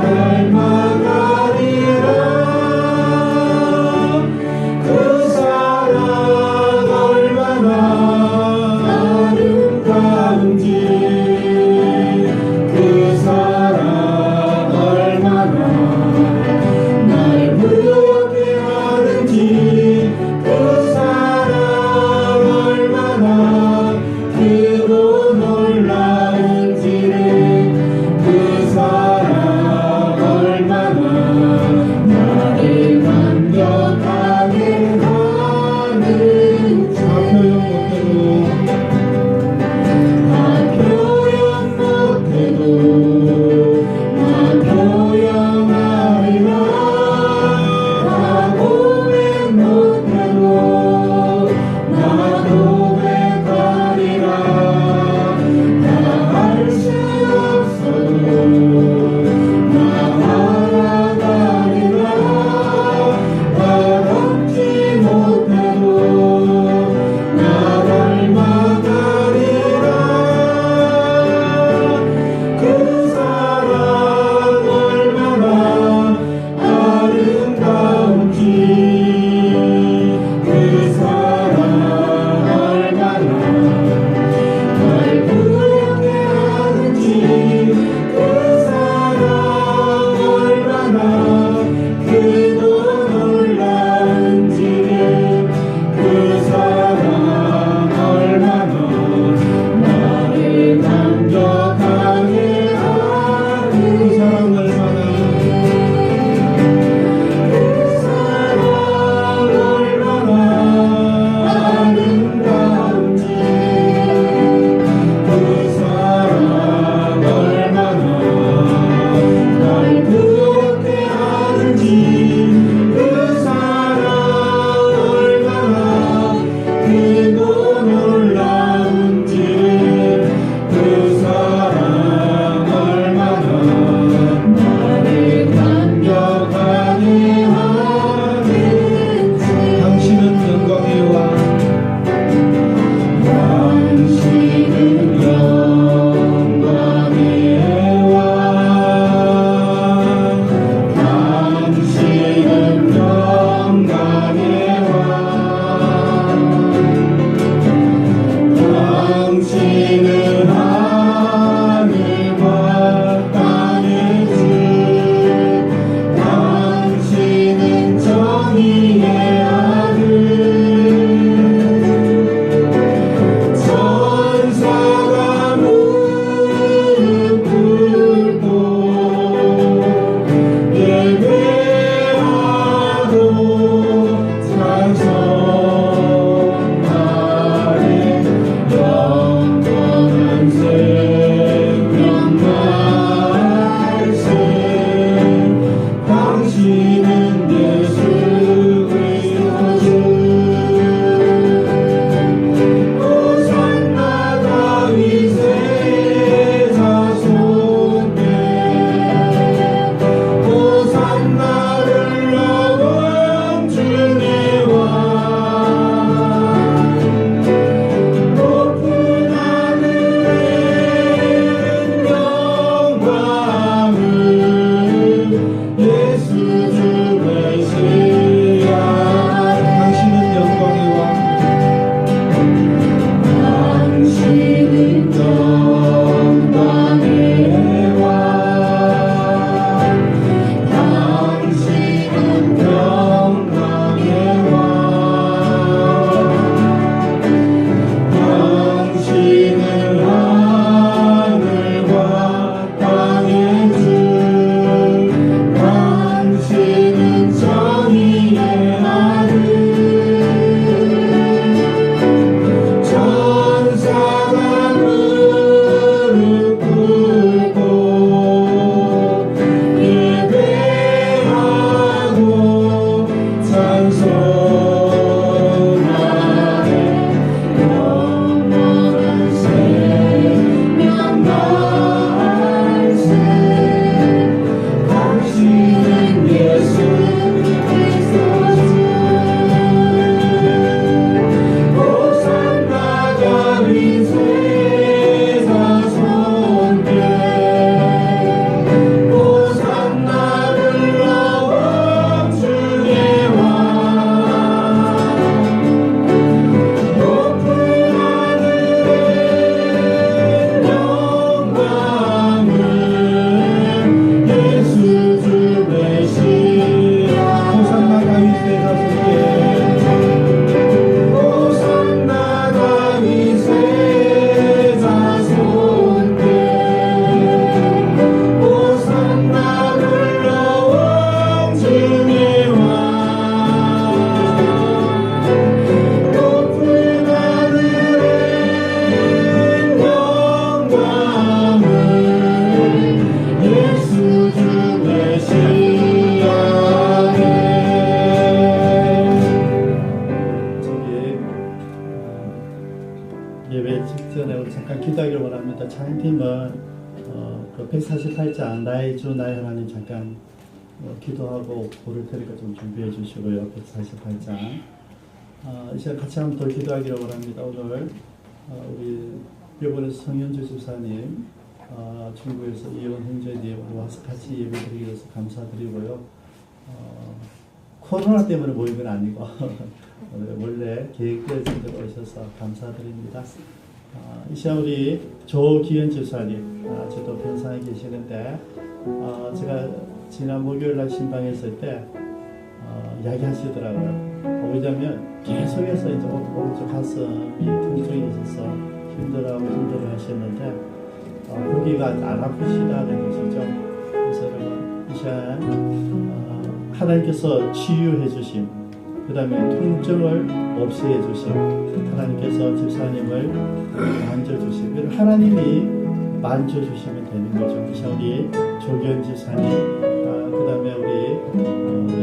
닮아가리라. 그 사랑 얼마나 아름다운지, 그 사랑 얼마나 날 무료하게 하는지, 그 사랑 얼마나 크고 놀라운지를, 그 사랑 얼마나 찬양팀은 그 148장 나의 주 나의 하나님 잠깐 기도하고 고를 테니까 좀 준비해 주시고요. 148장 이제 같이 한번 더 기도하기를 원합니다. 오늘 우리 일본에서 성현주 집사님 중국에서 이혼 형제님 와서 같이 예배드리기 위해서 감사드리고요. 코로나 때문에 모인 건 아니고 원래 계획되어 대로 오셔서 감사드립니다. 이 시간 우리 조기현 집사님 저도 변상에 계시는데 제가 지난 목요일날 신방했을 때 이야기하시더라고요. 왜냐면 계속해서 이제 오른쪽 가슴이 통증이 있어서 힘들어 하셨는데 거기가 안 아프시다는 것이죠. 그래서 여러분 이 시간 하나님께서 치유해 주심, 그 다음에 통증을 없이 해주심, 하나님께서 집사님을 만져주심, 하나님이 만져주시면 되는 거죠. 이 시간 우리 조기현 집사님, 그 다음에 우리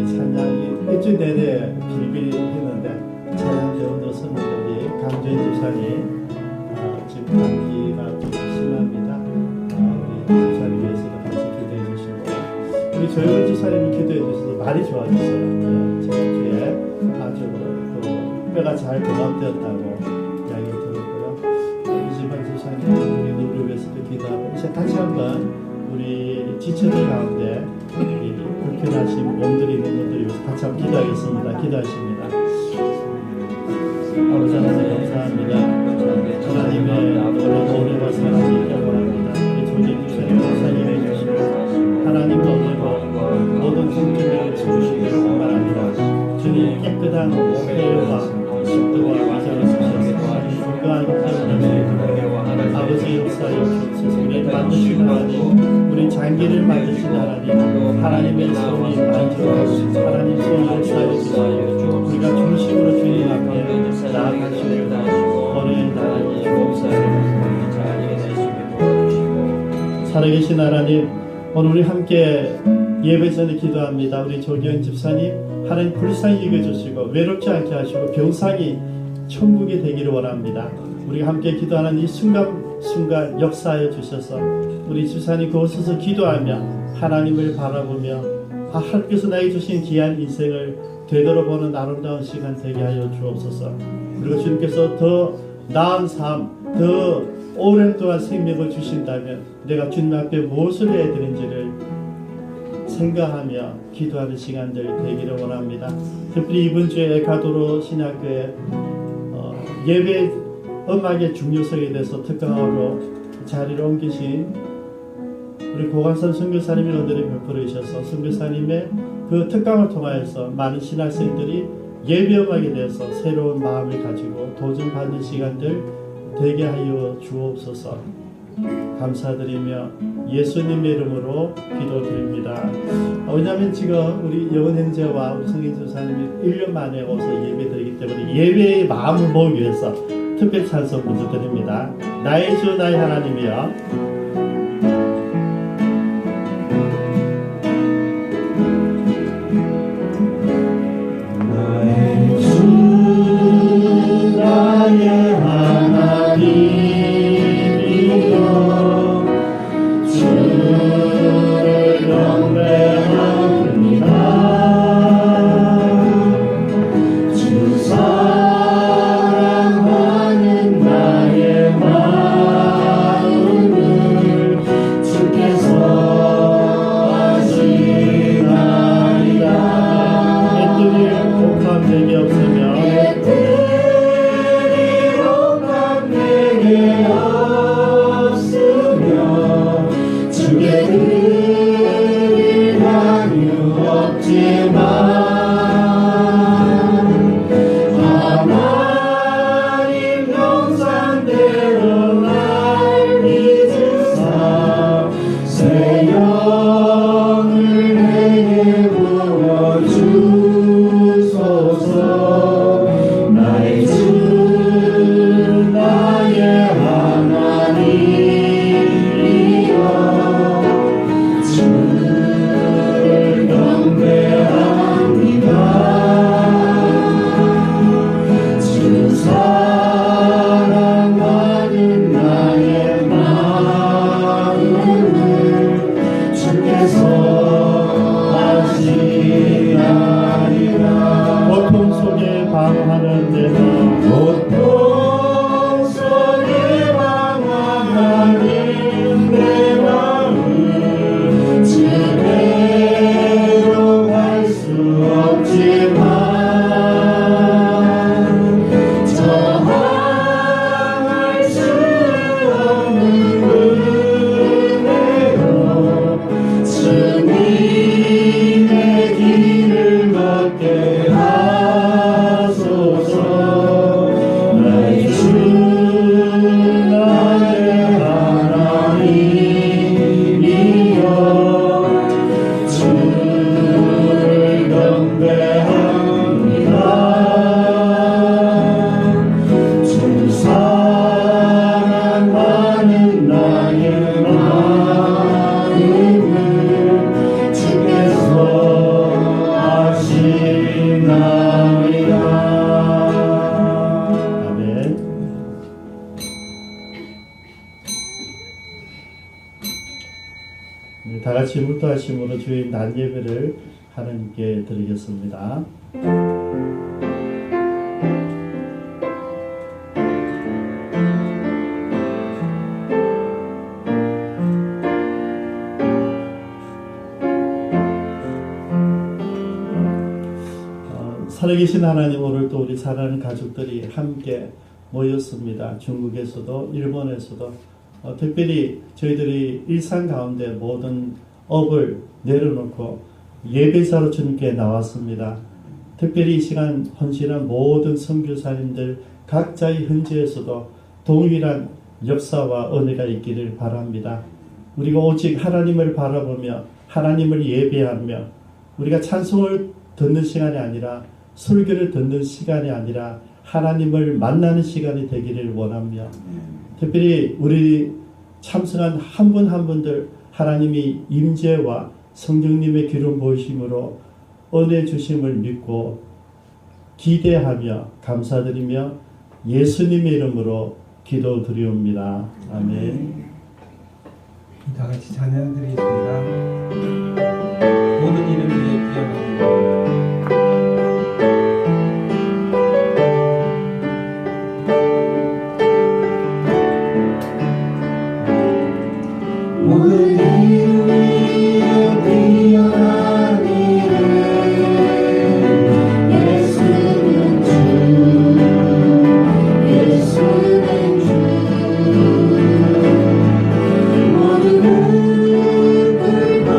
찬양이 일주일 내내 빌빌 했는데 찬양 배우도 썼는데 우리 강주현 집사님 지금 감기가 좀 심합니다. 우리 집사님 위해서도 같이 기도해 주시고 우리 조기현 집사님이 기도해 주셔서 많이 좋아졌어요. 저번 주에 아주 뼈가 잘 보강되었다고 이야기 들었고요. 이지만 집사님 우리 누구를 위해서도 기도하고 이제 다시 한번 우리 지체들 가운데 우리 불편하신 몸들이 있는 분들을 위해서 같이 한번 기도하겠습니다. 기도하십니다. 아버지 하나님 감사합니다. 하나님의 오래와 사랑이 영원합니다. 우리 조기 집사님 감사해 주시고 하나님과 오늘과 모든 성품을 주시는 뿐만 아니라 주님 깨끗한 폐와 식도와 위장을 주셔서 건강한 형태를 아버지 역사에 주셔서 우리 만드신 하나님, 우리 장기를 만드신 하나님, 하나님의 손이 만져주시고 하나님 손이 역사에 주시고 우리가 중심으로 주님 앞에 나아가시고 어려운 나라의 살아계신 하나님, 오늘 우리 함께 예배 전에 기도합니다. 우리 조기현 집사님 하나님 불쌍히 여겨주시고 외롭지 않게 하시고 병상이 천국이 되기를 원합니다. 우리가 함께 기도하는 이 순간 역사하여 주셔서 우리 집사님 그곳에서 기도하며 하나님을 바라보며 하나님께서 나에게 주신 귀한 인생을 되돌아보는 아름다운 시간 되게 하여 주옵소서. 그리고 주님께서 더 나은 삶, 더 오랜 동안 생명을 주신다면 내가 주님 앞에 무엇을 해야 되는지를 생각하며 기도하는 시간들 되기를 원합니다. 특별히 이번 주에 가도로 신학교에 예배 음악의 중요성에 대해서 특강하러 자리를 옮기신 우리 고관선 선교사님이 오늘의 별표를 주셔서 선교사님의 그 특강을 통하여서 많은 신학생들이 예배 음악에 대해서 새로운 마음을 가지고 도전받는 시간들 되게 하여 주옵소서. 감사드리며 예수님의 이름으로 기도드립니다. 왜냐하면 지금 우리 여원 형제와 우리 성인 집사님이 1년 만에 와서 예배드리기 때문에 예배의 마음을 모으기 위해서 특별 찬송 문제 드립니다. 나의 주 나의 하나님이여 사랑하는 나의 마음은 기도하심으로 주의 낮 예배를 하나님께 드리겠습니다. 살아계신 하나님, 오늘 또 우리 사랑하는 가족들이 함께 모였습니다. 중국에서도 일본에서도 특별히 저희들이 일상 가운데 모든 업을 내려놓고 예배사로 주님께 나왔습니다. 특별히 이 시간 헌신한 모든 선교사님들 각자의 현지에서도 동일한 역사와 은혜가 있기를 바랍니다. 우리가 오직 하나님을 바라보며 하나님을 예배하며 우리가 찬송을 듣는 시간이 아니라 설교를 듣는 시간이 아니라 하나님을 만나는 시간이 되기를 원하며 특별히 우리 참석한 한 분 한 분들 하나님이 임재와 성령님의 기름 부으심으로 은혜 주심을 믿고 기대하며 감사드리며 예수님의 이름으로 기도드리옵니다. 아멘. 다 같이 찬양드리겠습니다. 모든 이름 위에 뛰어나는 모든 이름 위에 뛰어난 이름 예수는 주 예수는 주 모든 무릎 꿇고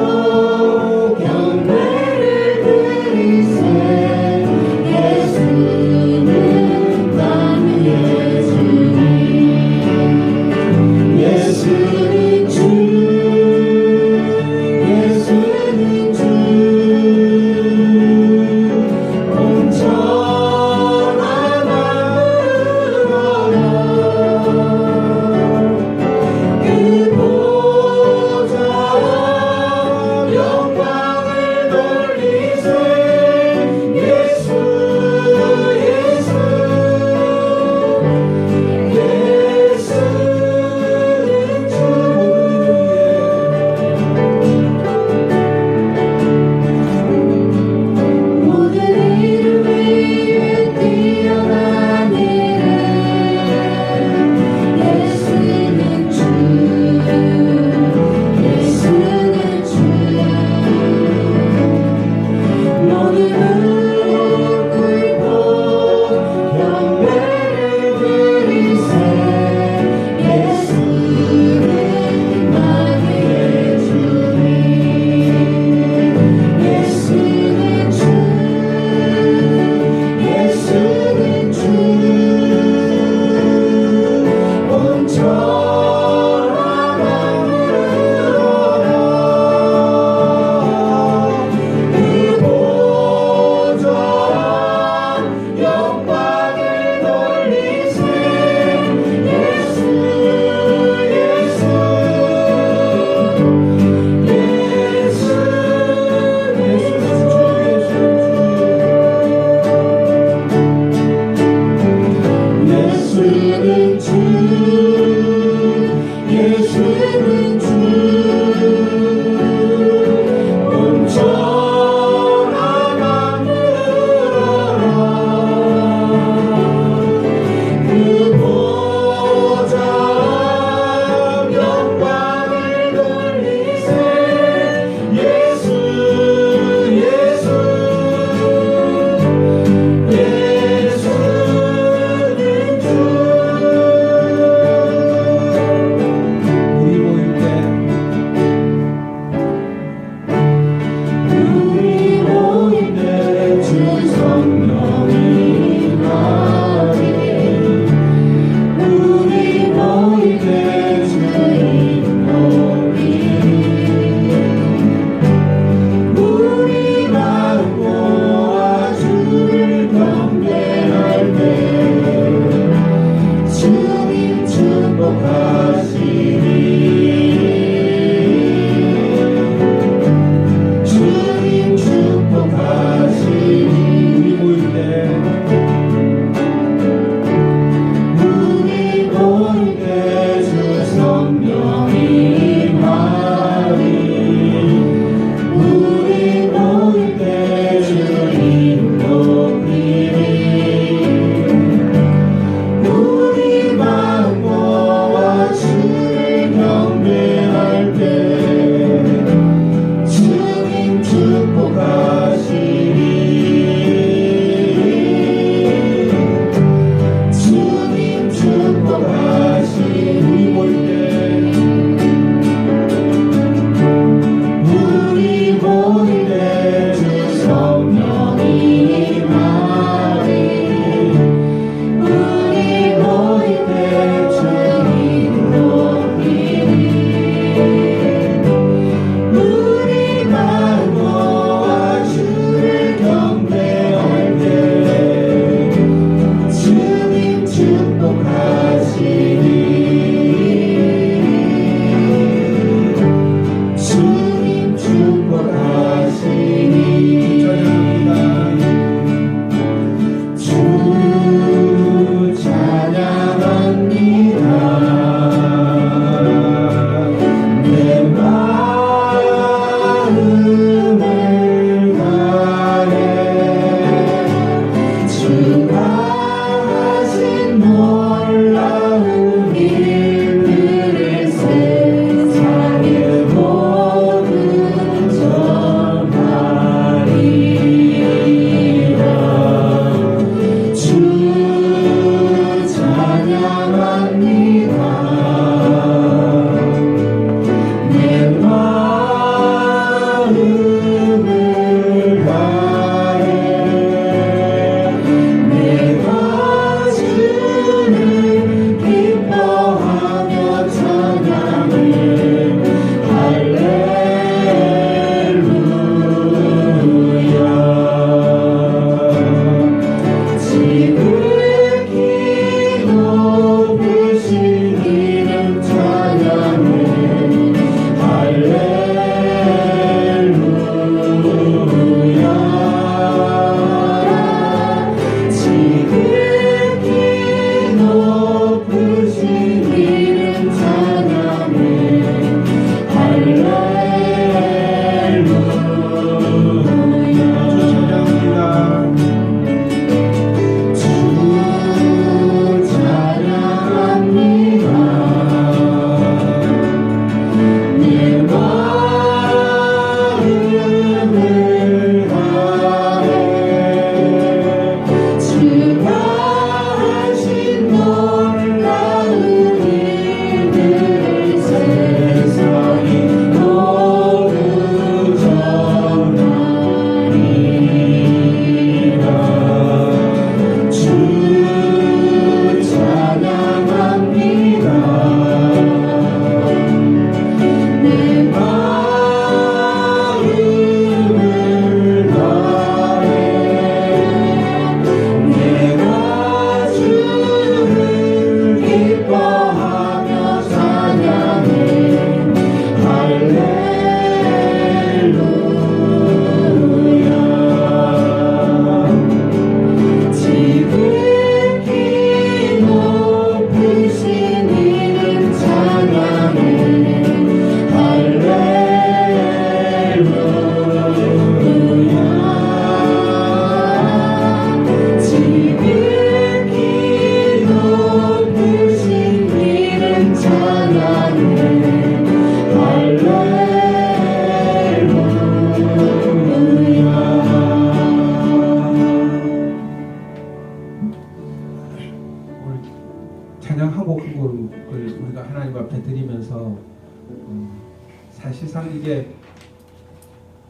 사실상 이게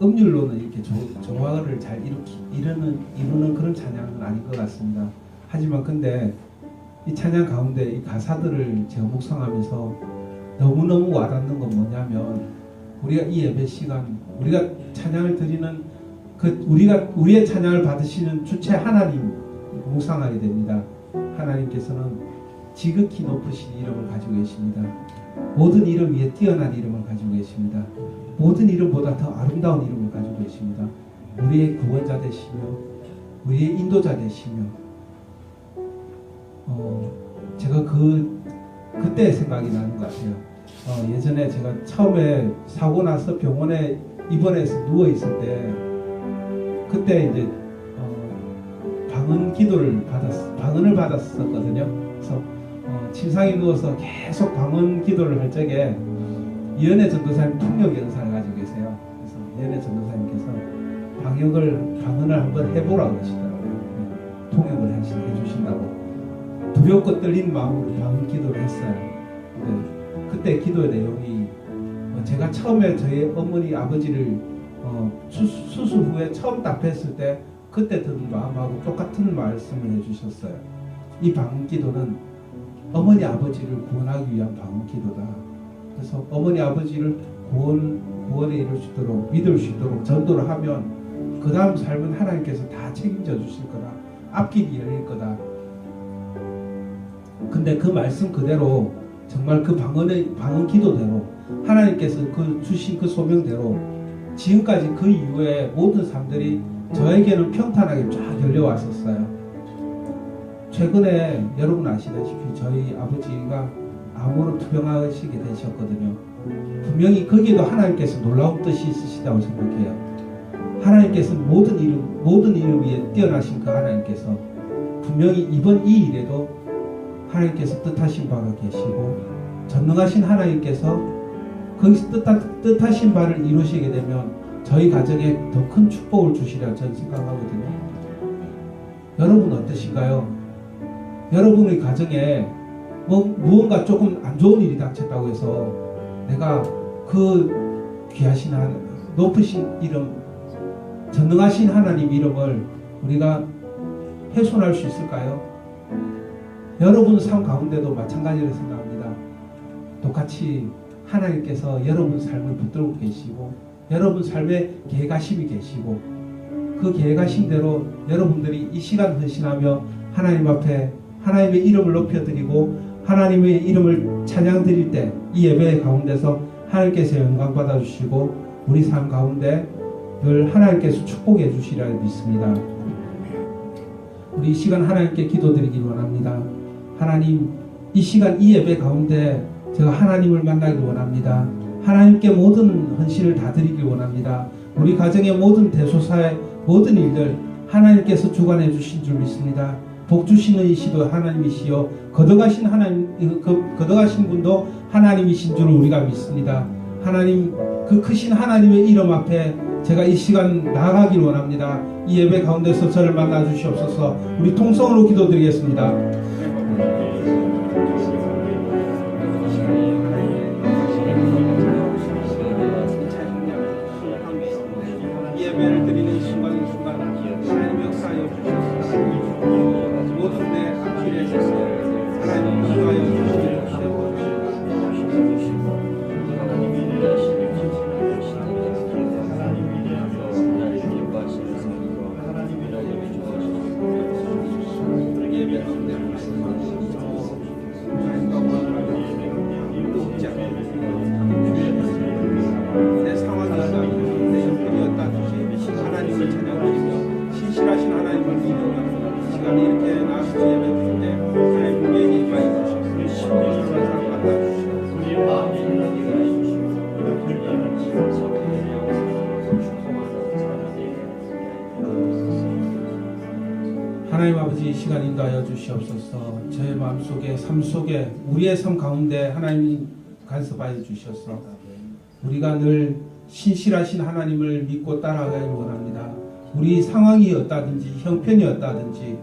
음률로는 이렇게 조화를 잘 이루는 그런 찬양은 아닌 것 같습니다. 하지만 근데 이 찬양 가운데 이 가사들을 제가 묵상하면서 너무너무 와닿는 건 뭐냐면, 우리가 이 예배 시간, 우리가 찬양을 드리는 우리의 찬양을 받으시는 주체 하나님 묵상하게 됩니다. 하나님께서는 지극히 높으신 이름을 가지고 계십니다. 모든 이름 위에 뛰어난 이름을 가지고 계십니다. 모든 이름보다 더 아름다운 이름을 가지고 계십니다. 우리의 구원자 되시며 우리의 인도자 되시며, 제가 그때 생각이 나는 것 같아요. 예전에 제가 처음에 사고 나서 병원에 입원해서 누워 있을 때, 그때 이제 방언을 받았었거든요. 그래서 침상에 누워서 계속 방언 기도를 할 적에 이은혜 전도사님 통역 영상을 가지고 계세요. 그래서 이은혜 전도사님께서 방언을 한번 해보라고 하시더라고요. 통역을 해주신다고. 두렵고 떨린 마음으로 방언 기도를 했어요. 그때 기도의 내용이, 제가 처음에 저희 어머니 아버지를 수술 후에 처음 답했을 때 그때 들은 마음하고 똑같은 말씀을 해주셨어요. 이 방언 기도는 어머니 아버지를 구원하기 위한 방언 기도다. 그래서 어머니 아버지를 구원에 이룰 수 있도록, 믿을 수 있도록 전도를 하면 그 다음 삶은 하나님께서 다 책임져 주실 거다. 앞길이 열릴 거다. 근데 그 말씀 그대로, 정말 그 방언 기도대로, 하나님께서 주신 그 소명대로 지금까지 그 이후에 모든 사람들이 저에게는 평탄하게 쫙 열려왔었어요. 최근에 여러분 아시다시피 저희 아버지가 암으로 투병하시게 되셨거든요. 분명히 거기에도 하나님께서 놀라운 뜻이 있으시다고 생각해요. 하나님께서 모든 이름 위에 뛰어나신 그 하나님께서 분명히 이번 이 일에도 하나님께서 뜻하신 바가 계시고, 전능하신 하나님께서 거기서 뜻하신 바를 이루시게 되면 저희 가정에 더 큰 축복을 주시리라 저는 생각하거든요. 여러분 어떠신가요? 여러분의 가정에 무언가 조금 안 좋은 일이 닥쳤다고 해서 내가 그 귀하신 높으신 이름, 전능하신 하나님 이름을 우리가 훼손할 수 있을까요? 여러분 삶 가운데도 마찬가지로 생각합니다. 똑같이 하나님께서 여러분 삶을 붙들고 계시고, 여러분 삶에 계획하심이 계시고, 그 계획하심대로 여러분들이 이 시간 헌신하며 하나님 앞에 하나님의 이름을 높여드리고 하나님의 이름을 찬양드릴 때 이 예배 가운데서 하나님께서 영광 받아주시고 우리 삶 가운데 늘 하나님께서 축복해 주시리라 믿습니다. 우리 이 시간 하나님께 기도드리길 원합니다. 하나님, 이 시간 이 예배 가운데 제가 하나님을 만나길 원합니다. 하나님께 모든 헌신을 다 드리길 원합니다. 우리 가정의 모든 대소사의 모든 일들 하나님께서 주관해 주신 줄 믿습니다. 복 주시는 이시도 하나님이시요 거듭하신 분도 하나님이신 줄 우리가 믿습니다. 하나님, 그 크신 하나님의 이름 앞에 제가 이 시간 나아가길 원합니다. 이 예배 가운데서 저를 만나 주시옵소서. 우리 통성으로 기도드리겠습니다. 이 예배를 드리는 순간 하나님 역사하여 주시옵소서. 모든 내 앞길에 하나님 인도하여 주시옵소서. 내 상황이었다, 내 형편이었다든지 하나님을 찬양하시며 신실하신 하나님을 믿으며 시간에 이렇게 나와서 예배드릴 때 하나님 분명히 임하여 주시옵소서. 우리 마음에 있는 일을 해주시고 우리가 결단을 지어서 하나님 아버지, 이 시간 인도하여 주시옵소서. 저의 마음속에, 삶 속에, 우리의 삶 가운데 하나님 간섭하여 주셔서 우리가 늘 신실하신 하나님을 믿고 따라가길 원합니다. 우리 상황이 어떠든지 형편이 어떠든지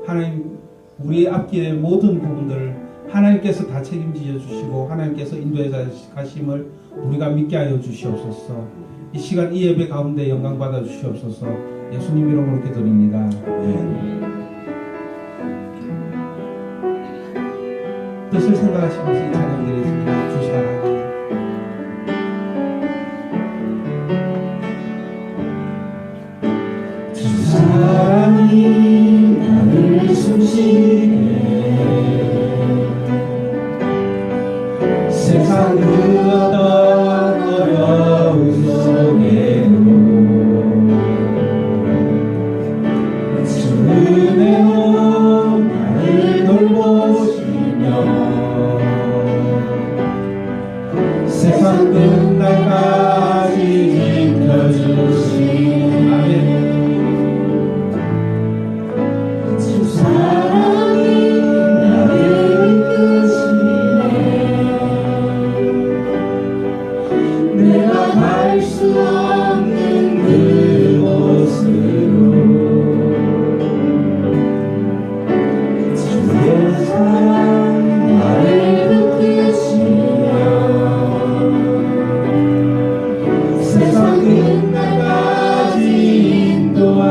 하나님, 우리의 앞길의 모든 부분들을 하나님께서 다 책임지어 주시고 하나님께서 인도해 가심을 우리가 믿게 하여 주시옵소서. 이 시간 이 예배 가운데 영광 받아 주시옵소서. 예수님 이름으로 기도드립니다. 뜻을 생각하시면서 이 찬양 드리겠습니다. 주 사랑이 사랑이 나를 숨쉬게 세상 그 어떤 어려움 속에도 주 은혜로 나를 돌보시며 세상 끝날까지 지켜주시는 아멘. 사랑이 나를 이끄시네 내가 갈 수 없는 그곳으로 주의 사랑 나를 붙드시며 세상 끝날까지 인도하시네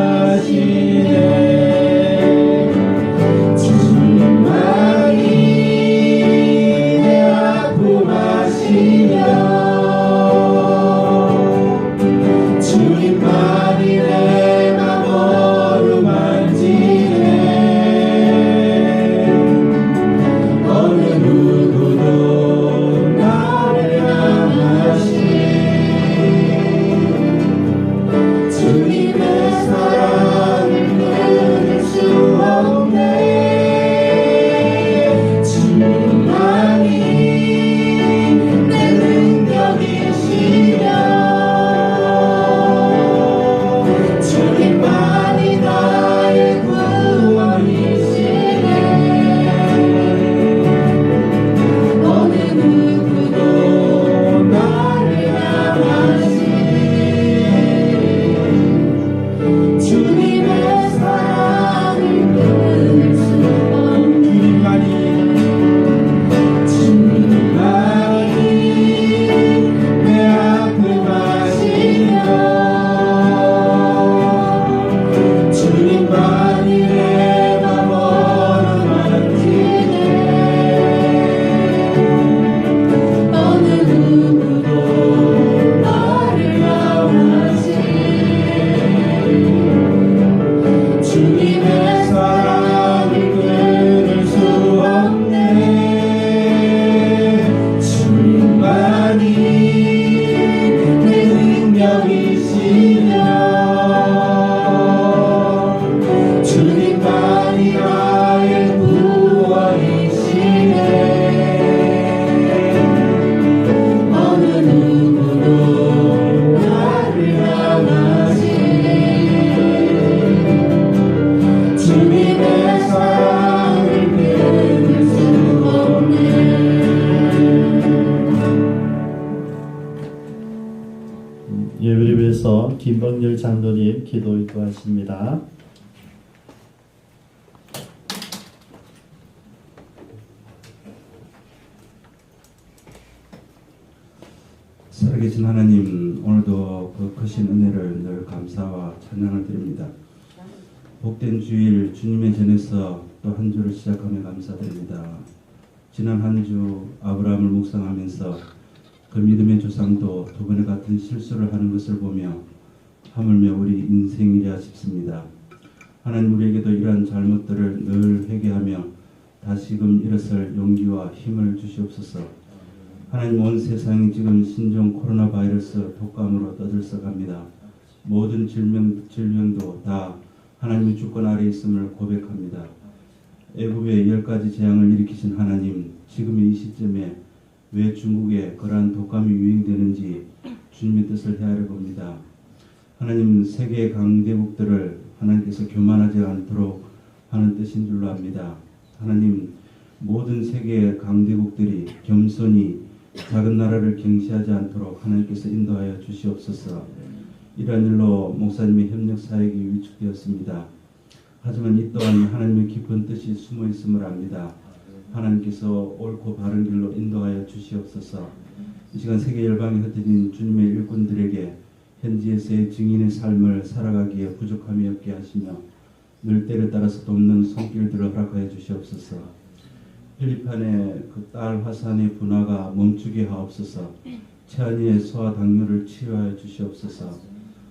예배를 위해서 김범열 장로님 기도 인도하십니다. 살아계신 하나님, 오늘도 그 크신 은혜를 늘 감사와 찬양을 드립니다. 복된 주일 주님의 전에서 또 한 주를 시작하며 감사드립니다. 지난 한 주 아브라함을 묵상하면서 그 믿음의 조상도 두 번의 같은 실수를 하는 것을 보며 하물며 우리 인생이랴 싶습니다. 하나님, 우리에게도 이러한 잘못들을 늘 회개하며 다시금 일어설 용기와 힘을 주시옵소서. 하나님, 온 세상이 지금 신종 코로나 바이러스 독감으로 떠들썩합니다. 모든 질병도 다 하나님의 주권 아래 있음을 고백합니다. 애굽에 10가지 재앙을 일으키신 하나님, 지금의 이 시점에 왜 중국에 그러한 독감이 유행되는지 주님의 뜻을 헤아려 봅니다. 하나님, 세계 강대국들을 하나님께서 교만하지 않도록 하는 뜻인 줄로 압니다. 하나님, 모든 세계 강대국들이 겸손히 작은 나라를 경시하지 않도록 하나님께서 인도하여 주시옵소서. 이러한 일로 목사님의 협력 사역이 위축되었습니다. 하지만 이 또한 하나님의 깊은 뜻이 숨어 있음을 압니다. 하나님께서 옳고 바른 길로 인도하여 주시옵소서. 이 시간 세계 열방에 흩어진 주님의 일꾼들에게 현지에서의 증인의 삶을 살아가기에 부족함이 없게 하시며 늘 때를 따라서 돕는 손길들을 허락하여 주시옵소서. 필리핀의 그 딸 화산의 분화가 멈추게 하옵소서. 최한이의 소아 당뇨를 치료하여 주시옵소서.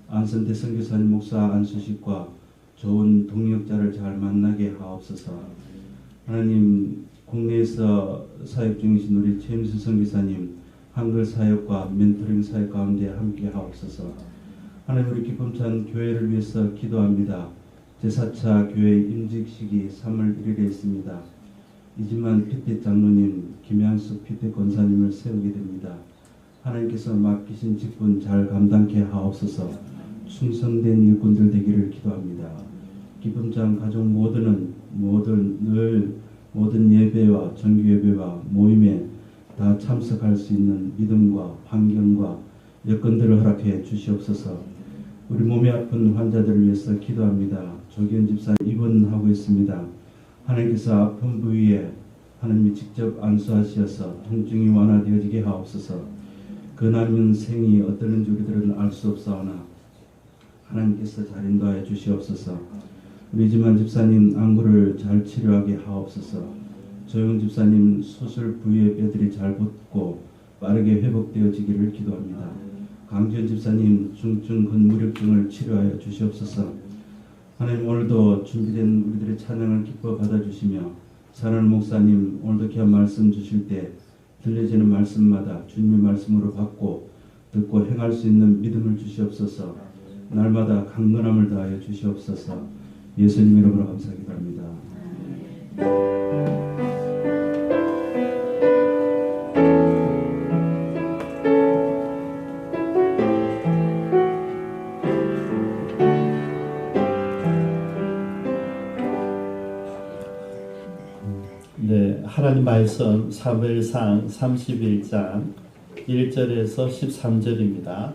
안선태 선교사님 목사 안수식과 좋은 동역자를 잘 만나게 하옵소서. 하나님, 국내에서 사역 중이신 우리 최임수 선교사님 한글 사역과 멘토링 사역 가운데 함께 하옵소서. 하나님, 우리 기쁨찬 교회를 위해서 기도합니다. 제4차 교회 임직식이 3월 1일에 있습니다. 이지만 피태 장로님, 김양숙 피태 권사님을 세우게 됩니다. 하나님께서 맡기신 직분 잘 감당케 하옵소서. 충성된 일꾼들 되기를 기도합니다. 기쁨장 가족 모든 예배와 정규 예배와 모임에 다 참석할 수 있는 믿음과 환경과 여건들을 허락해 주시옵소서. 우리 몸이 아픈 환자들을 위해서 기도합니다. 조기현 집사 입원하고 있습니다. 하나님께서 아픈 부위에 하나님이 직접 안수하시어서 통증이 완화되어지게 하옵소서. 근하면 생이 어떠는지 우리들은 알 수 없사오나 하나님께서 잘 인도하여 주시옵소서. 우리 지만 집사님 안구를 잘 치료하게 하옵소서. 조영 집사님 수술 부위의 뼈들이 잘 붙고 빠르게 회복되어지기를 기도합니다. 강지현 집사님 중증 근무력증을 치료하여 주시옵소서. 하나님, 오늘도 준비된 우리들의 찬양을 기뻐 받아주시며 사랑하는 목사님 오늘도 귀한 말씀 주실 때 들려지는 말씀마다 주님의 말씀으로 받고 듣고 행할 수 있는 믿음을 주시옵소서. 날마다 강건함을 다하여 주시옵소서. 예수님 이름으로 감사하기도 합니다. 네, 하나님 말씀 사무엘상 31장 1절에서 13절입니다.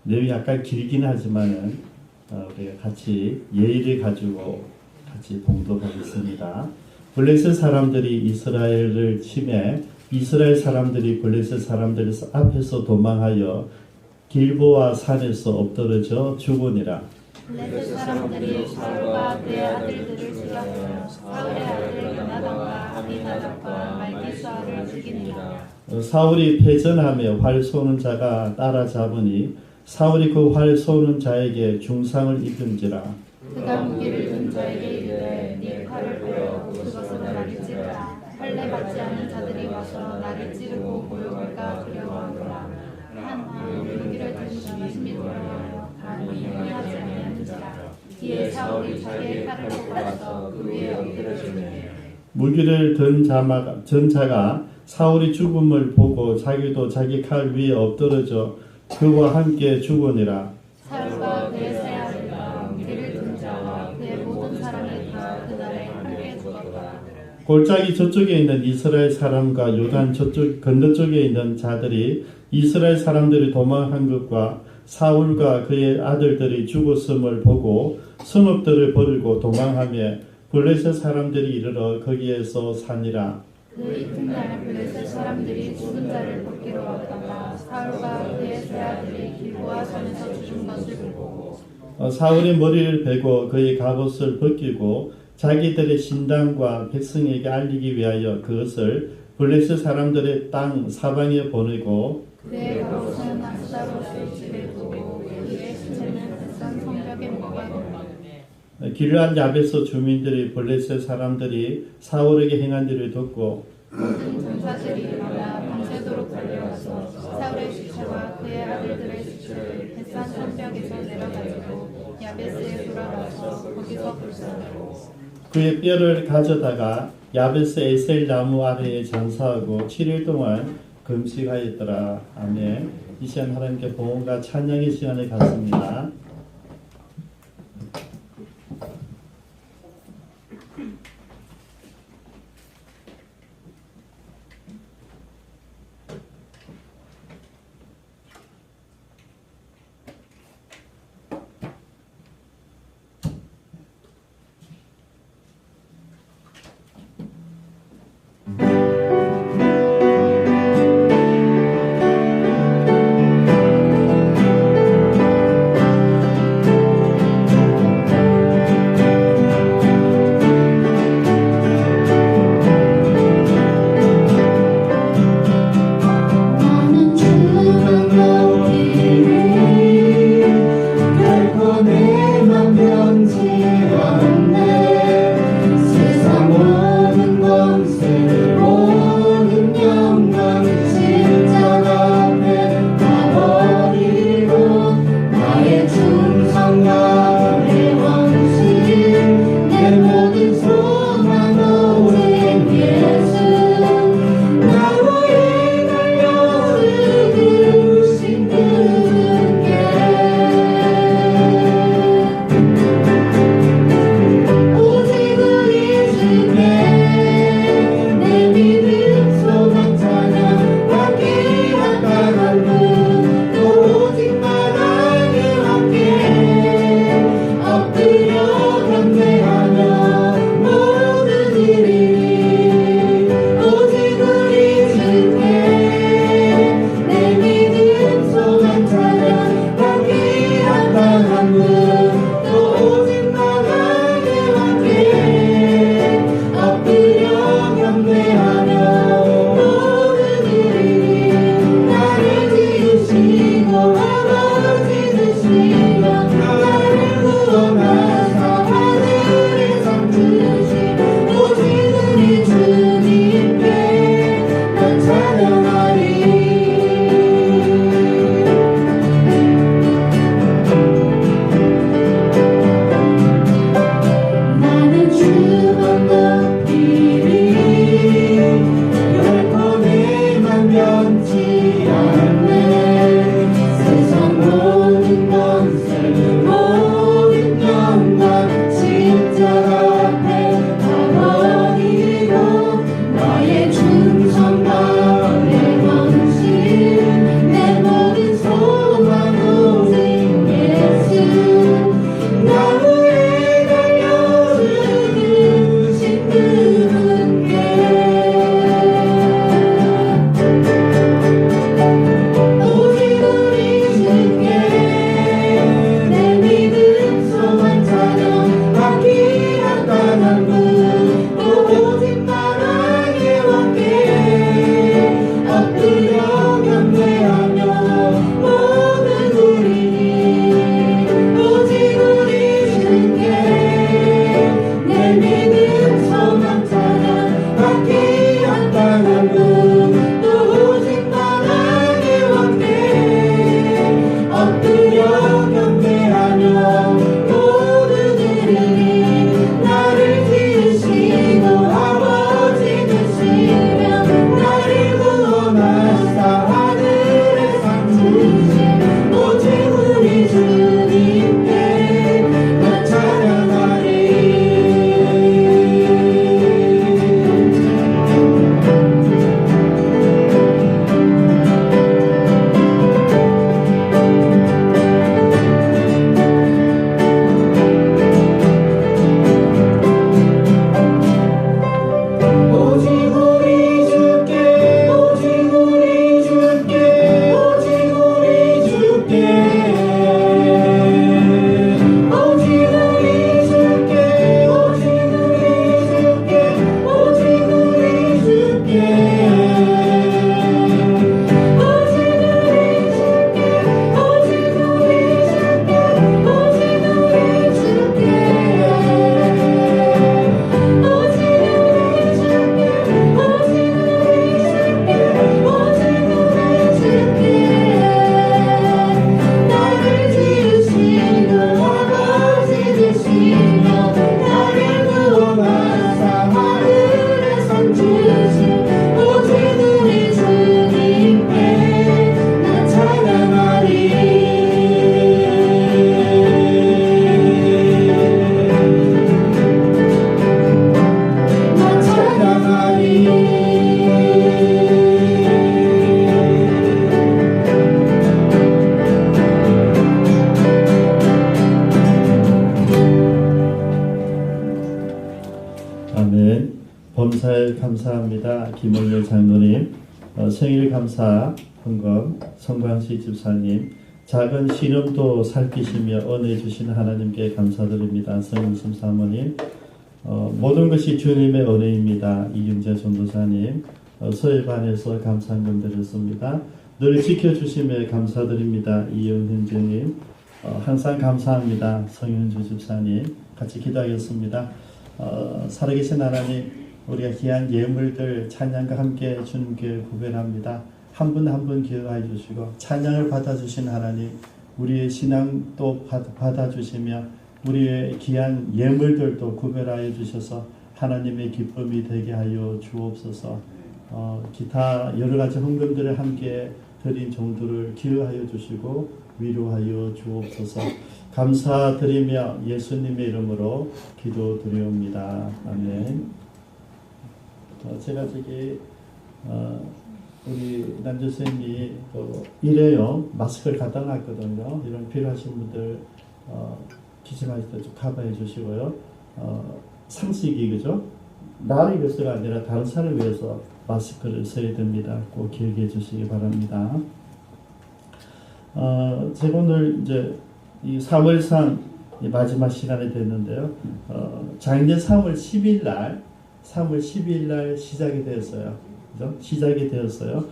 내용이 약간 길긴 하지만은 우리가 같이 예의를 가지고 같이 봉독하겠습니다. 블레셋 사람들이 이스라엘을 침해 이스라엘 사람들이 블레셋 사람들 앞에서 도망하여 길보아 산에서 엎드러져 죽으니라. 블레셋 사람들이 사울과 그의 아들들을 죽였으며 사울의 아들 요나단과 아비나답과 말기수아를 죽이니라. 사울이 패전하며 활 쏘는 자가 따라잡으니 사울이 그 활 쏘는 자에게 중상을 입은지라. 그가 무기를 든 자에게 이르되 네 칼을 베어 그것으로 나를 찌르라. 할례 받지 않은 자들이 와서 나를 찌르고 모욕할까 두려워하노라. 한 무기를 든 자가 심히 두려워하여 감히 용납하지 아니하는지라. 뒤에 사울이 자기의 칼을 뽑아서 그 위에 엎드려주니 무기를 든 자가 사울이 죽음을 보고 자기도 자기 칼 위에 엎드러져 그와 함께 죽으니라. 사울과 그의 세 아들과 무기를 든 자와 그의 모든 사람이 다 그날에 함께 죽었더라. 골짜기 저쪽에 있는 이스라엘 사람과 요단 저쪽 건너쪽에 있는 자들이 이스라엘 사람들이 도망한 것과 사울과 그의 아들들이 죽었음을 보고 성읍들을 버리고 도망하며 블레셋 사람들이 이르러 거기에서 사니라. 그 이튿날 블레셋 사람들이 죽은 자를 돕기로 왔다가 사울과 그의 세 아들이 길보아 산에서 죽은 것을 보고 사울의 머리를 베고 그의 갑옷을 벗기고 자기들의 신당과 백성에게 알리기 위하여 그것을 블레셋 사람들의 땅 사방에 보내고 그의 갑옷은 아스다롯의 집에 두고 그의 시체는 햇산 성벽에 모아놓으니 길르앗 야베스 주민들이 블레셋 사람들이 사울에게 행한 일을 듣고 모든 전사들이 일어나 밤새도록 달려와서 사울의 시체와 그의 아들들의 시체를 햇산 성벽에서 내려가지고 야베스에 돌아와서 거기서 불사르고 그의 뼈를 가져다가 야베스 에셀 나무 아래에 장사하고 7일 동안 금식하였더라. 아멘. 이 시간 하나님께 봉헌과 찬양의 시간에 갖습니다. 감사 헌금 성광식 집사님, 작은 신음도 살피시며 은혜 주시는 하나님께 감사드립니다. 성윤심 사모님, 모든 것이 주님의 은혜입니다. 이경재 전도사님, 서해반에서 감사헌금 드렸습니다. 늘 지켜주심에 감사드립니다. 이영현주님, 항상 감사합니다. 성윤주 집사님, 같이 기도하겠습니다. 살아계신 하나님, 우리가 귀한 예물들 찬양과 함께 주님께 구별합니다. 한 분 한 분 기억하여 주시고 찬양을 받아주신 하나님, 우리의 신앙도 받아주시며 우리의 귀한 예물들도 구별하여 주셔서 하나님의 기쁨이 되게 하여 주옵소서. 기타 여러 가지 헌금들을 함께 드린 종들을 기억하여 주시고 위로하여 주옵소서. 감사드리며 예수님의 이름으로 기도드리옵니다. 아멘. 제가 저기 우리 남조선님이 일회용 마스크를 갖다 놨거든요. 이런 필요하신 분들 기침하실 때 좀 커버해 주시고요. 상식이 그죠? 나를 위해서가 아니라 다른 사람을 위해서 마스크를 써야 됩니다. 꼭 기억해 주시기 바랍니다. 제가 오늘 이제 이 3월상 마지막 시간이 됐는데요. 작년 3월 10일 날 시작이 되었어요. 그죠? 시작이 되었어요.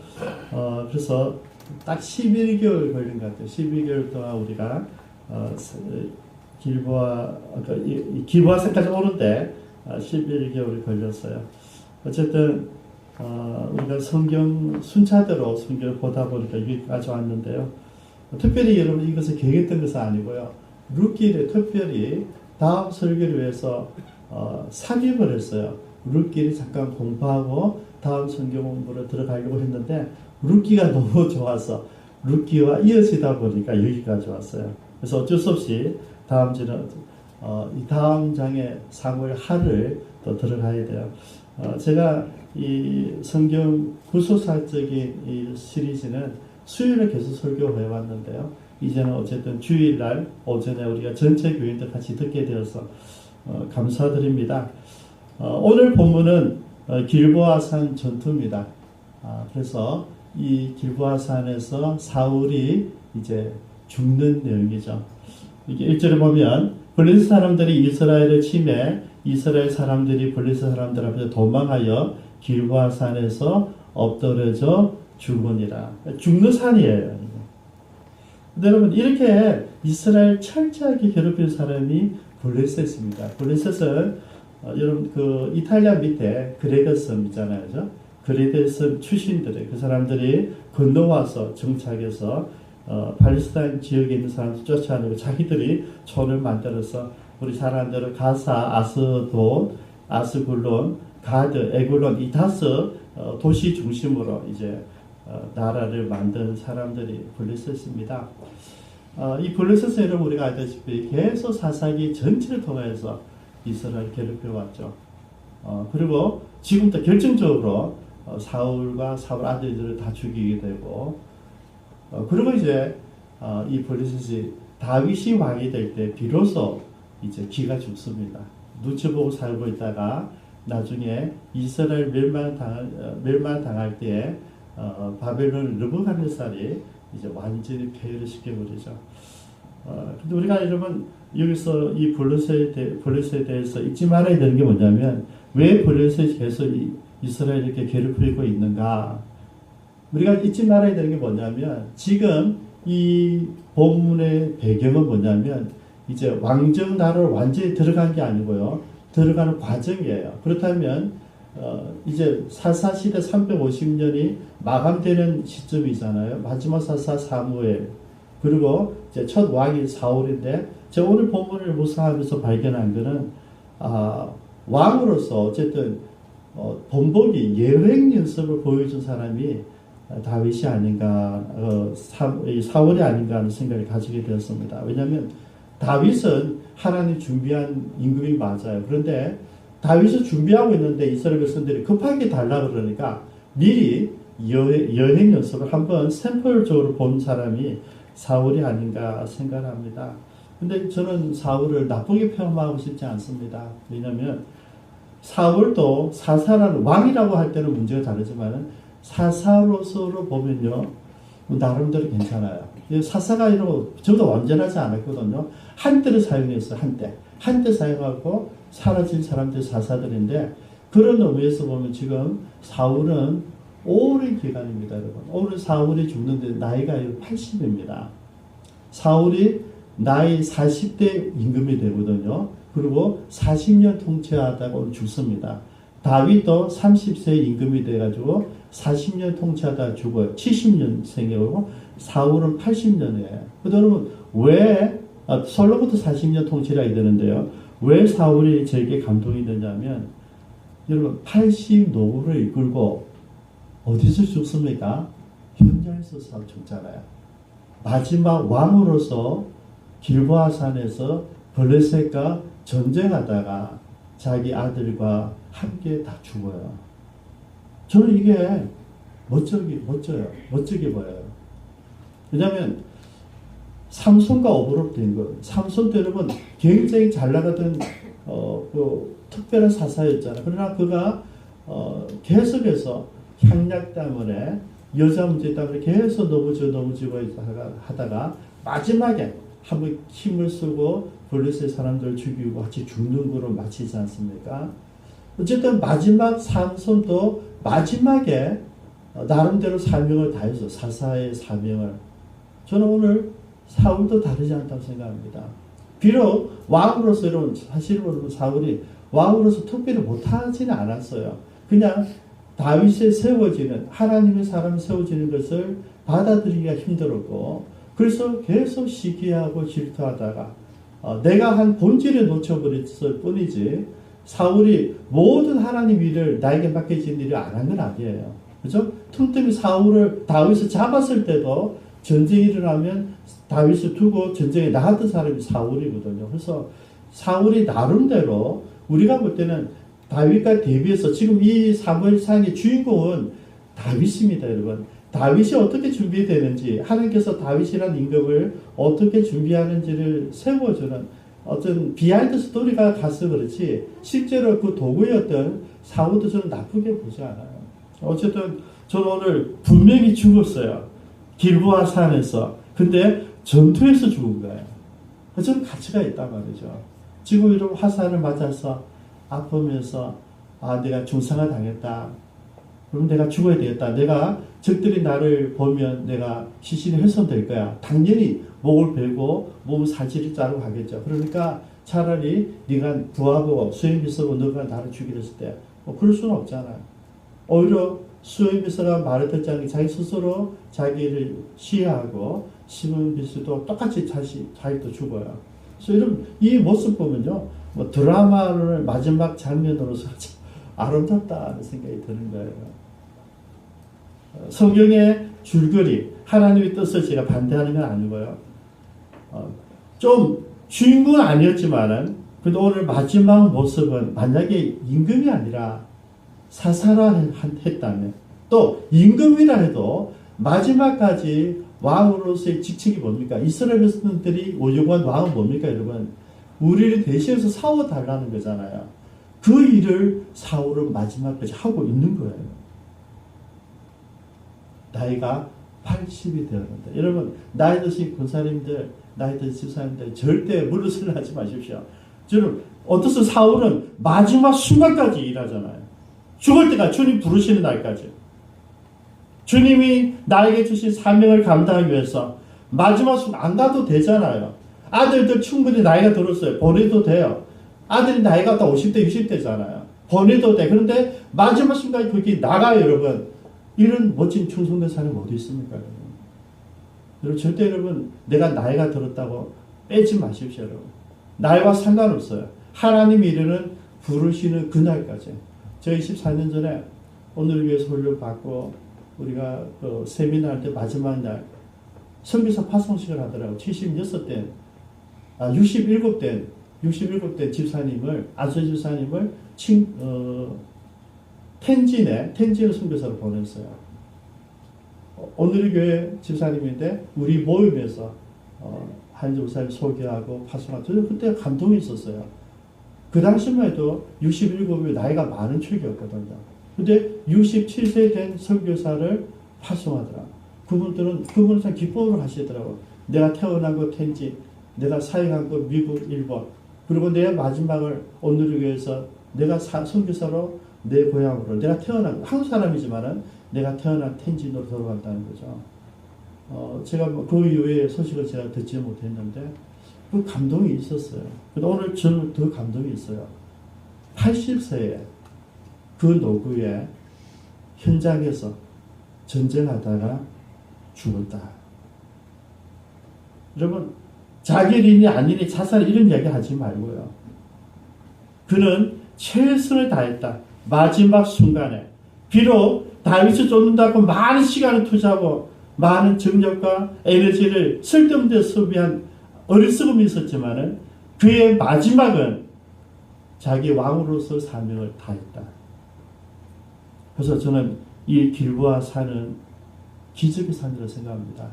그래서 딱 11개월 걸린 것 같아요. 12개월 동안 우리가 길보아산까지 오는데 11개월이 걸렸어요. 어쨌든 우리가 성경 순차대로 성경을 보다 보니까 여기까지 왔는데요. 특별히 여러분 이것을 계획했던 것은 아니고요. 룻길에 특별히 다음 설교를 위해서 삽입을 했어요. 룻길이 잠깐 공부하고 다음 성경 공부로 들어가려고 했는데 룻기가 너무 좋아서 룻기와 이어지다 보니까 여기까지 왔어요. 그래서 어쩔 수 없이 다음 주는 이 다음 장에 3월 하를 또 들어가야 돼요. 제가 이 성경 구속사적인 이 시리즈는 수요일에 계속 설교해 왔는데요. 이제는 어쨌든 주일날 오전에 우리가 전체 교인들 같이 듣게 되어서 감사드립니다. 오늘 본문은 길보아산 전투입니다. 그래서 이 길보아산에서 사울이 이제 죽는 내용이죠. 이게 1절에 보면 블레셋 사람들이 이스라엘을 침해 이스라엘 사람들이 블레셋 사람들 앞에서 도망하여 길보아산에서 엎드려져 죽으니라. 죽는 산이에요. 근데 여러분 이렇게 이스라엘 철저하게 괴롭힌 사람이 블레셋입니다. 블레셋은 여러분 그 이탈리아 밑에 그레데 섬 있잖아요, 그죠? 그레데 섬 출신들이 그 사람들이 건너와서 정착해서 팔레스타인 지역에 있는 사람들 쫓아내고 자기들이 촌을 만들어서 우리 사람들은 가사, 아스돗, 아스굴론, 가드, 에굴론 이 5 도시 중심으로 이제 나라를 만든 사람들이 블레셋입니다. 이 블레셋은 여러분 우리가 알다시피 계속 사사기 전체를 통해서 이스라엘 괴롭혀 왔죠. 그리고 지금도 결정적으로 사울과 사울 아들들을 다 죽이게 되고 그리고 이제 이 블레셋이 다윗이 왕이 될 때 비로소 이제 기가 죽습니다. 눈치 보고 살고 있다가 나중에 이스라엘 멸망당할 때에 바벨론 르브갓네살이 이제 완전히 폐해를 시켜버리죠. 근데 우리가 여러분 여기서 이 블레셋에 대해서 잊지 말아야 되는 게 뭐냐면 왜 블레셋이 계속 이스라엘 이렇게 괴롭히고 있는가? 우리가 잊지 말아야 되는 게 뭐냐면 지금 이 본문의 배경은 뭐냐면 이제 왕정 나라로 완전히 들어간 게 아니고요. 들어가는 과정이에요. 그렇다면 이제 사사시대 350년이 마감되는 시점이잖아요. 마지막 사사 사무엘 그리고 이제 첫 왕이 사울인데 제가 오늘 본문을 묵상하면서 발견한 것은 왕으로서 어쨌든 본보기 예행 연습을 보여준 사람이 다윗이 아닌가 사울이 아닌가 하는 생각을 가지게 되었습니다. 왜냐하면 다윗은 하나님 준비한 임금이 맞아요. 그런데 다윗을 준비하고 있는데 이스라엘 백성들이 급하게 달라고 그러니까 미리 여행 연습을 한번 샘플적으로 본 사람이 사울이 아닌가 생각합니다. 근데 저는 사울을 나쁘게 표현하고 싶지 않습니다. 왜냐하면 사울도 사사라는 왕이라고 할 때는 문제가 다르지만 사사로서로 보면요, 나름대로 괜찮아요. 사사가 이런 저도 완전하지 않았거든요. 한때를 사용했어요. 한때 사용하고 사라진 사람들 사사들인데, 그런 의미에서 보면 지금 사울은 오랜 기간입니다, 여러분. 오늘 사울이 죽는데 나이가 80입니다. 사울이 나이 40대 임금이 되거든요. 그리고 40년 통치하다가 오늘 죽습니다. 다윗도 30세 임금이 돼가지고 40년 통치하다가 죽어요. 70년생이고 사울은 80년이에요. 여러분 왜 솔로몬도 40년 통치를 하게 되는데요. 왜 사울이 저에게 감동이 되냐면, 여러분 80 노후를 이끌고 어디서 죽습니까? 현장에서 죽잖아요. 마지막 왕으로서 길보아산에서 블레셋과 전쟁하다가 자기 아들과 함께 다 죽어요. 저는 이게 멋지게 보여요. 왜냐하면 삼손과 오버랩된 거. 삼손도 여러분 굉장히 잘 나가던 특별한 사사였잖아요. 그러나 그가 계속해서 향락 때문에, 여자 문제 때문에 계속 넘어지고 하다가 마지막에 한번 힘을 쓰고 블레셋 사람들 죽이고 같이 죽는 거로 마치지 않습니까? 어쨌든 마지막 삼손도 마지막에 나름대로 사명을 다해서 사사의 사명을, 저는 오늘 사울도 다르지 않다고 생각합니다. 비록 왕으로서 이런 사실은 사울이 왕으로서 특별히 못하지는 않았어요. 그냥 다윗에 세워지는, 하나님의 사람이 세워지는 것을 받아들이기가 힘들었고, 그래서 계속 시기하고 질투하다가 내가 한 본질을 놓쳐버렸을 뿐이지, 사울이 모든 하나님 일을 나에게 맡겨진 일을 안 한 건 아니에요. 그죠? 틈틈이 다윗을 잡았을 때도 전쟁이 일어나면 다윗을 두고 전쟁에 나갔던 사람이 사울이거든요. 그래서 사울이 나름대로 우리가 볼 때는 다윗과 대비해서, 지금 이 사무엘상의 주인공은 다윗입니다, 여러분. 다윗이 어떻게 준비되는지, 하나님께서 다윗이라는 임금을 어떻게 준비하는지를 세워주는 어떤 비하인드 스토리가 가서 그렇지, 실제로 그 도구였던 사울도 저는 나쁘게 보지 않아요. 어쨌든 저는 오늘 분명히 죽었어요. 길보아 산에서. 근데 전투에서 죽은 거예요. 저는 가치가 있단 말이죠. 지금 이런 화살을 맞아서 아프면서 내가 중상을 당했다. 그럼 내가 죽어야 되겠다. 내가 적들이 나를 보면 내가 시신이 훼손될 거야. 당연히 목을 베고 몸 사지를 자르고 하겠죠. 그러니까 차라리 네가 부하고 수행비서고 너가 나를 죽이려 했을 때 그럴 수는 없잖아요. 오히려 수행비서가 말을 듣지 않게 자기 스스로 자기를 시해하고 수행비서도 똑같이 자기도 죽어요. 그래서 이런 이 모습 보면요, 드라마를 마지막 장면으로서 아름답다는 생각이 드는 거예요. 성경의 줄거리, 하나님의 뜻을 제가 반대하는 건 아니고요. 좀 주인공은 아니었지만은, 근데 오늘 마지막 모습은 만약에 임금이 아니라 사사라 했다면, 또 임금이라 해도 마지막까지 왕으로서의 직책이 뭡니까? 이스라엘 백성들이 요구한 왕은 뭡니까, 여러분? 우리를 대신해서 싸워달라는 거잖아요. 그 일을 사울은 마지막까지 하고 있는 거예요. 나이가 80이 되었는데, 여러분 나이 드신 군사님들, 나이 드신 집사님들 절대 물러서려 하지 마십시오. 저는 어떻소 사울은 마지막 순간까지 일하잖아요. 죽을 때까지, 주님 부르시는 날까지. 주님이 나에게 주신 사명을 감당하기 위해서 마지막 순간 안 가도 되잖아요. 아들들 충분히 나이가 들었어요. 보내도 돼요. 아들이 나이가 다 50대, 60대잖아요. 보내도 돼. 그런데 마지막 순간에 거기 나가요, 여러분. 이런 멋진 충성된 사람이 어디 있습니까, 여러분? 여러분, 절대 여러분, 내가 나이가 들었다고 빼지 마십시오, 여러분. 나이와 상관없어요. 하나님이 이르는 부르시는 그날까지. 저희 14년 전에 오늘을 위해서 훈련 받고, 우리가 그 세미나 할 때 마지막 날, 선교사 파송식을 하더라고. 67대 집사님을, 안수 집사님을 텐진을 선교사로 보냈어요. 오늘의 교회 집사님인데 우리 모임에서 한 집사님 소개하고 파송하고, 저는 그때 감동이 있었어요. 그 당시만 해도 67이 나이가 많은 축이었거든요. 근데 67세 된 선교사를 파송하더라. 그분은 참 기쁨으로 하시더라고. 내가 태어난 곳 텐지, 내가 사역한 곳 미국, 일본, 그리고 내 마지막을 오늘을 위해서 내가 선교사로 내 고향으로 내가 태어난 한국 사람이지만은 내가 태어난 텐진으로 돌아간다는 거죠. 제가 그 이후에 소식을 제가 듣지 못했는데 그 감동이 있었어요. 근데 오늘 저는 더 감동이 있어요. 80세에 그 노구에 현장에서 전쟁하다가 죽었다. 여러분, 자결이니 아니니 자살 이런 이야기 하지 말고요. 그는 최선을 다했다. 마지막 순간에 비록 다윗을 쫓는다고 많은 시간을 투자하고 많은 정력과 에너지를 쓸데없는 데 소비한 어리석음이 있었지만은 그의 마지막은 자기 왕으로서 사명을 다했다. 그래서 저는 이 길보아 산은 기적의 산이라고 생각합니다.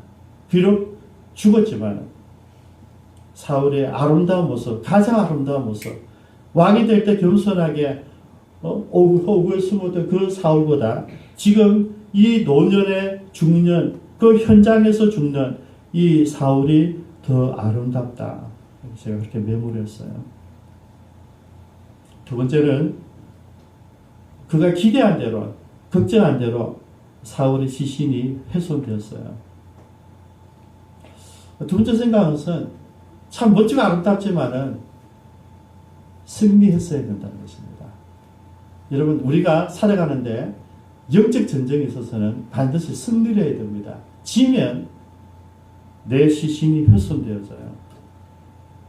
비록 죽었지만 사울의 아름다운 모습, 가장 아름다운 모습, 왕이 될 때 겸손하게 오구에 숨었던 그 사울보다 지금 이 노년의 중년, 그 현장에서 죽는 이 사울이 더 아름답다. 제가 그렇게 메모했어요. 두 번째는 그가 기대한 대로, 걱정한 대로 사울의 시신이 훼손되었어요. 두 번째 생각은 참 멋지고 아름답지만은 승리했어야 된다는 것입니다. 여러분, 우리가 살아가는데 영적 전쟁에 있어서는 반드시 승리를 해야 됩니다. 지면 내 시신이 훼손되어져요.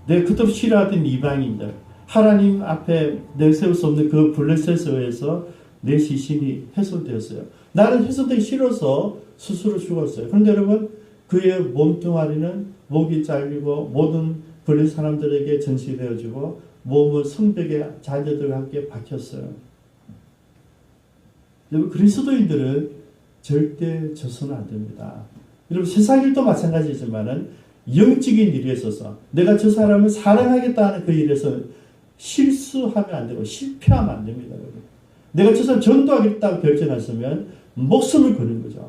내 그토록 싫어하던 이방인들, 하나님 앞에 내세울 수 없는 그 블레셋에 의해서 내 시신이 훼손되었어요. 나는 훼손되기 싫어서 스스로 죽었어요. 그런데 여러분, 그의 몸뚱아리는 목이 잘리고 모든 블레셋 사람들에게 전시되어지고 몸은 성벽에 자녀들과 함께 박혔어요. 여러분, 그리스도인들은 절대 져서는 안 됩니다. 여러분, 세상 일도 마찬가지지만은 영적인 일에 있어서 내가 저 사람을 사랑하겠다는 그 일에서 실수하면 안 되고 실패하면 안 됩니다. 여러분. 내가 저 사람 전도하겠다고 결정했으면 목숨을 거는 거죠.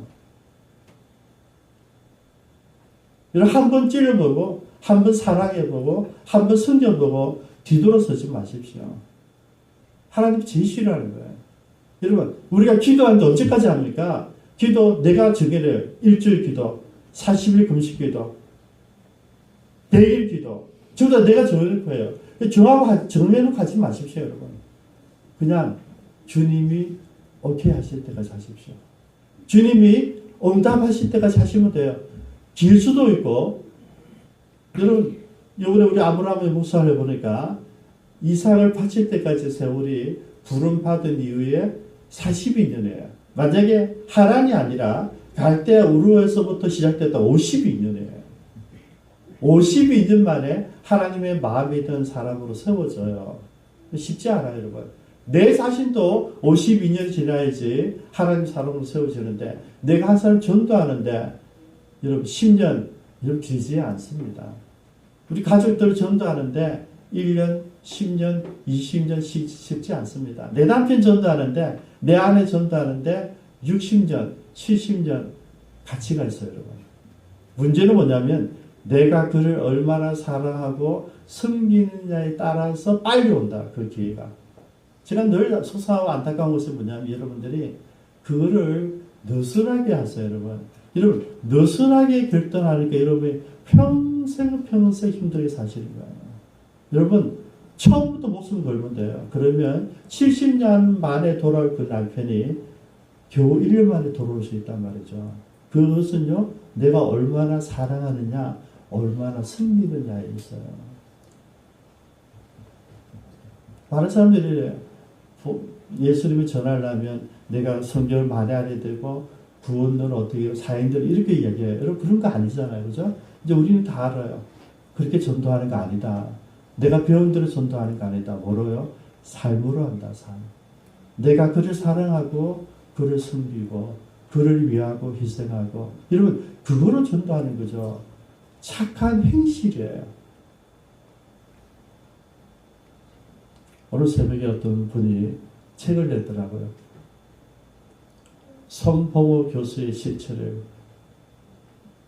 여러분, 한 번 찔러보고 한 번 사랑해보고 한 번 섬겨보고 뒤돌아서지 마십시오. 하나님 제일 싫어하는 거예요. 여러분, 우리가 기도하는데 언제까지 합니까? 기도 내가 정해내요. 일주일 기도, 40일 금식 기도, 100일 기도. 저보다 내가 정해놓을 거예요. 정해놓고 하지 마십시오, 여러분. 그냥 주님이 오케이 하실 때까지 하십시오. 주님이 응답하실 때까지 하시면 돼요. 길 수도 있고, 여러분, 이번에 우리 아브라함의 묵상을 해보니까 이삭을 바칠 때까지 세월이 부름받은 이후에 42년이에요. 만약에 하란이 아니라 갈대아 우르에서부터 시작됐다 52년이에요. 52년 만에 하나님의 마음이 든 사람으로 세워져요. 쉽지 않아요, 여러분. 내 자신도 52년이 지나야지 하나님 사람으로 세워지는데 내가 한 사람 전도하는데 여러분 10년 여러분 길지 않습니다. 우리 가족들 전도하는데 1년, 10년, 20년 쉽지 않습니다. 내 남편 전도하는데 내 아내 전도하는데 60년, 70년 가치가 있어요, 여러분. 문제는 뭐냐면 내가 그를 얼마나 사랑하고 섬기느냐에 따라서 빨리 온다, 그 기회가. 제가 늘 소소하고 안타까운 것이 뭐냐면 여러분들이 그거를 느슨하게 하세요, 여러분. 여러분, 느슨하게 결단하니까 여러분이 평생 힘들게 사시는 거예요. 여러분, 처음부터 목숨 걸면 돼요. 그러면 70년 만에 돌아올 그 남편이 겨우 1년 만에 돌아올 수 있단 말이죠. 그것은요, 내가 얼마나 사랑하느냐, 얼마나 섬기느냐에 있어요. 많은 사람들이 예수님을 전하려면 내가 성경을 많이 알아야 되고 구원을 어떻게 해요, 사행들 이렇게 이야기해요. 여러분, 그런 거 아니잖아요. 그죠? 이제 우리는 다 알아요. 그렇게 전도하는 거 아니다. 내가 배운 대로 전도하는 거 아니다. 뭐로요? 삶으로 한다, 삶. 내가 그를 사랑하고 그를 섬기고 그를 위하고 희생하고 여러분, 그거로 전도하는 거죠. 착한 행실이에요. 오늘 새벽에 어떤 분이 책을 냈더라고요. 손봉호 교수의 실체를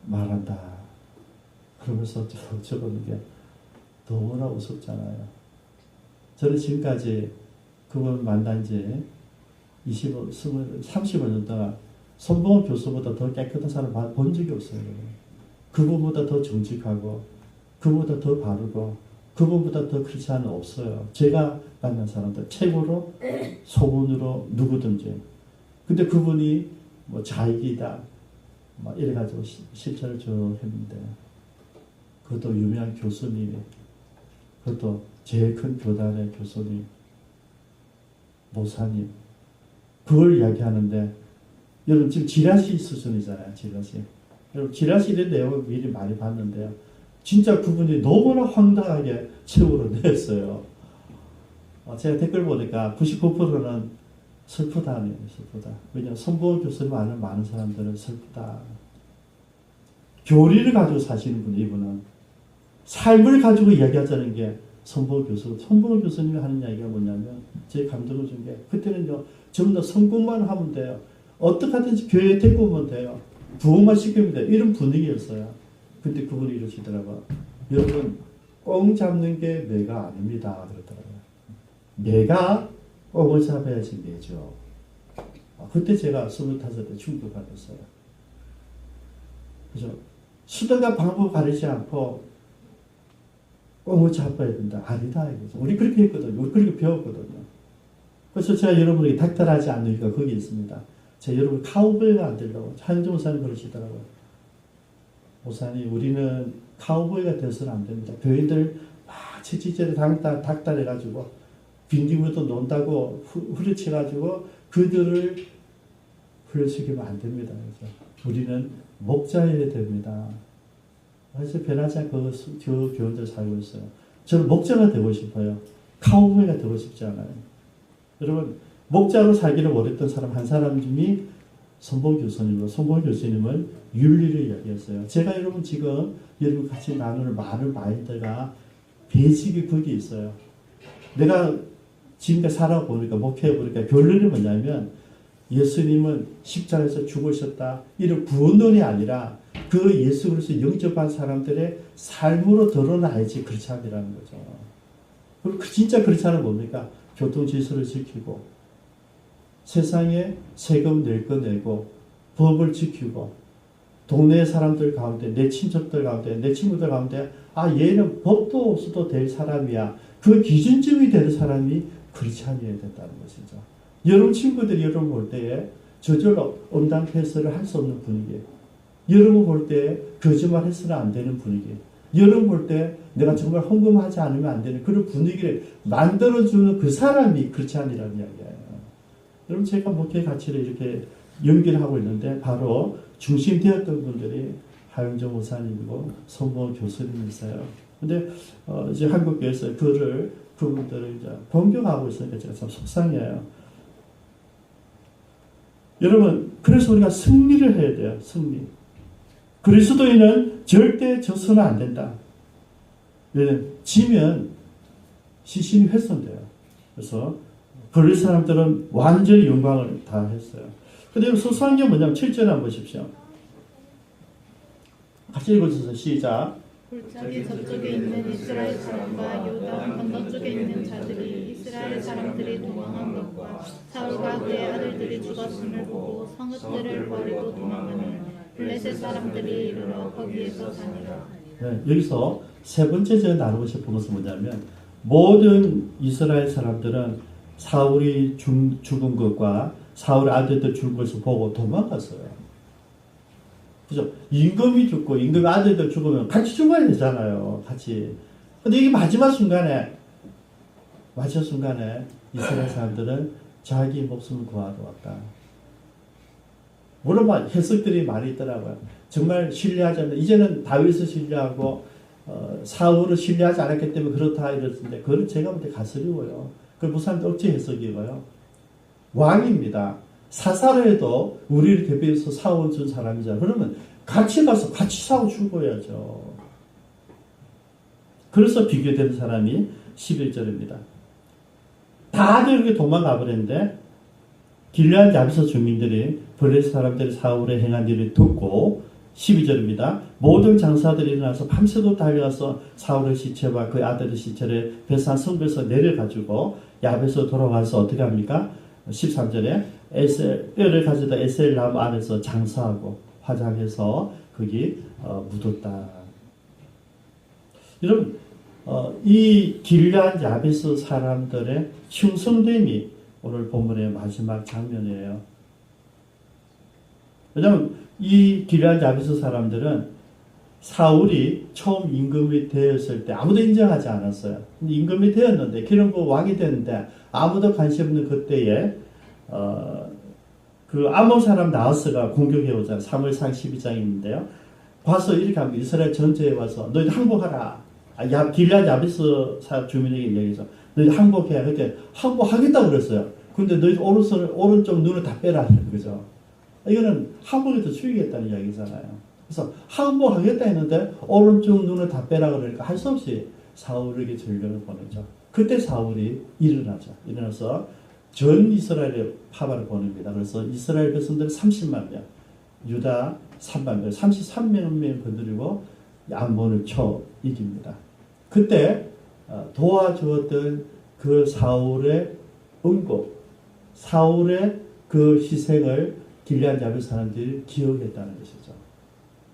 말한다. 그러면서 적어놓은 게 너무나 우습잖아요. 저는 지금까지 그분 만난 지 35년 동안 손봉호 교수보다 더 깨끗한 사람 본 적이 없어요. 그분보다 더 정직하고 그분보다 더 바르고 그분보다 더 크리스찬은 없어요. 제가 만난 사람들 최고로 소문으로 누구든지. 근데 그분이 뭐 자익이다 막 이래가지고 실체를 했는데 그것도 유명한 교수님이 그것도 제일 큰 교단의 교수님 모사님 그걸 이야기하는데 여러분 지금 지라시 수준이잖아요. 지라시. 여러분 지라시의 내용을 미리 많이 봤는데요. 진짜 그분이 너무나 황당하게 최후로 냈어요. 제가 댓글 보니까 99%는 슬프다네요. 슬프다. 왜냐하면 손봉호 교수님 아는 많은 사람들은 슬프다. 교리를 가지고 사시는 분 이분은 삶을 가지고 이야기하자는 게 손봉호 교수님이 하는 이야기가 뭐냐면 제 감동을 준 게 그때는요 전부 다 성공만 하면 돼요. 어떻게 하든지 교회에 데리고 오면 돼요. 부흥만 시키면 돼요. 이런 분위기였어요. 근데 그분이 이러시더라고요. 여러분 꽁 잡는 게 매가 아닙니다. 그러더라고요. 매가 꽁을 잡아야지 매죠. 그때 제가 25대 충격받았어요. 그래서 수단과 방법을 가리지 않고 꽁을 잡아야 된다. 아니다. 이거죠. 우리 그렇게 했거든요. 우리 그렇게 배웠거든요. 그래서 제가 여러분에게 닥달하지 않는 이유가 거기 있습니다. 제가 여러분 카우보이가 안 되려고 한정 목사님 그러시더라고요. 목사님 우리는 카우보이가 돼서는 안 됩니다. 교인들 막 채찍질에 닥달해가지고 빈딩부터 논다고 후려쳐가지고 그들을 훈련시키면 안 됩니다. 그래서 우리는 목자여야 됩니다. 그래서 변하지 않고 그 교원들 살고 있어요. 저는 목자가 되고 싶어요. 카우보이가 되고 싶지 않아요. 여러분 목자로 살기를 원했던 사람 한 사람이 손봉호 교수님으로 손봉호 교수님은 윤리를 이야기했어요. 제가 여러분 지금 여러분 같이 나눌 많은 마인드가 베이직이 거기 있어요. 내가 지금까지 살아보니까 목회해보니까 결론이 뭐냐면 예수님은 십자가에서 죽으셨다. 이런 구원론이 아니라 그 예수 그리스도 영접한 사람들의 삶으로 드러나야지 크리스찬이라는 거죠. 그리고 진짜 크리스찬은 뭡니까? 교통질서를 지키고 세상에 세금 낼 거 내고 법을 지키고 동네 사람들 가운데 내 친척들 가운데 내 친구들 가운데 얘는 법도 없어도 될 사람이야. 그 기준점이 되는 사람이 크리스찬이어야 된다는 것이죠. 여러분 친구들이 여러분 볼 때에 저절로 음담 패스를 할 수 없는 분위기, 여러분 볼 때 거짓말 해서는 안 되는 분위기, 여러분 볼 때 내가 정말 헌금하지 않으면 안 되는 그런 분위기를 만들어주는 그 사람이 크리스찬이라는 이야기예요. 여러분 제가 목회 가치를 이렇게 연결하고 있는데 바로 중심되었던 분들이 하영정 목사님이고 손봉호 교수님이세요. 근데 이제 한국교회에서 그분들을 이제 공격하고 있으니까 제가 참 속상해요. 여러분 그래서 우리가 승리를 해야 돼요. 승리. 그리스도인은 절대 져서는 안 된다. 왜냐면 지면 시신이 훼손돼요. 그래서 그럴 사람들은 완전히 영광을 다 했어요. 근데 소소한 게 뭐냐면 7절 한번 보십시오. 같이 읽어주세요. 시작. 골짜기 저쪽에 있는 이스라엘 사람과 요단 건너쪽에 있는 자들이 이스라엘 사람들이 도망한 것과 사울과 그의 아들들이 죽었음을 보고 성읍들을 버리고 도망하는 블레셋 사람들이 이르러 거기에서 사니라. 네, 여기서 세 번째 제가 나누고 싶은 것은 뭐냐면 모든 이스라엘 사람들은 사울이 죽은 것과 사울의 아들들 죽은 것을 보고 도망갔어요. 그죠? 임금이 죽고 임금의 아들들 죽으면 같이 죽어야 되잖아요. 같이. 근데 이게 마지막 순간에 이스라엘 사람들은 자기 목숨을 구하러 왔다. 물론 막 해석들이 많이 있더라고요. 정말 신뢰하자면 이제는 다윗을 신뢰하고 사울을 신뢰하지 않았기 때문에 그렇다 이랬는데 그건 제가 볼 때 가스리워요. 그걸 무슨 억지 해석이고요. 왕입니다. 사사를 해도 우리를 대표해서 사원 준 사람이잖아요. 그러면 같이 가서 같이 싸워 죽어야죠. 그래서 비교되는 사람이 11절입니다. 다들 이렇게 도망가 버렸는데 길르앗 야비스 주민들이 블레셋 사람들이 사울의 행한 일을 듣고 12절입니다. 모든 장사들이 일어나서 밤새도록 달려가서 사울의 시체와 그의 아들의 시체를 베산 성벽에서 내려가지고 야베스로 돌아가서 어떻게 합니까? 13절에 뼈를 가져다 에셀 나무 안에서 장사하고 화장해서 거기 묻었다. 여러분 이 길르앗 야베스 사람들의 충성됨이 오늘 본문의 마지막 장면이에요. 왜냐하면 이 길르앗 야베스 사람들은 사울이 처음 임금이 되었을 때 아무도 인정하지 않았어요. 임금이 되었는데 기름부 왕이 됐는데 아무도 관심 없는 그때에 그 아몬 사람 나하스가 공격해 오잖아요. 사무엘상 12장인데요. 와서 이렇게 합니다. 이스라엘 전체에 와서 너희들 항복하라. 길르앗 야베스 주민에게 이야기해서 너희들 항복해야. 그때 항복하겠다고 그랬어요. 근데 너희들 오른쪽 눈을 다 빼라. 그죠? 이거는 항복에서 죽이겠다는 이야기잖아요. 그래서 항복하겠다 했는데 오른쪽 눈을 다 빼라 그러니까 할 수 없이 사울에게 전령을 보내죠. 그때 사울이 일어나죠. 일어나서 전 이스라엘의 파발을 보냅니다. 그래서 이스라엘 백성들 30만 명, 유다 3만 명, 33명 건드리고 암몬을 쳐 이깁니다. 그때 도와주었던 그 사울의 응고, 사울의 그 희생을 길르앗 야베스 사람들이 기억했다는 것이죠.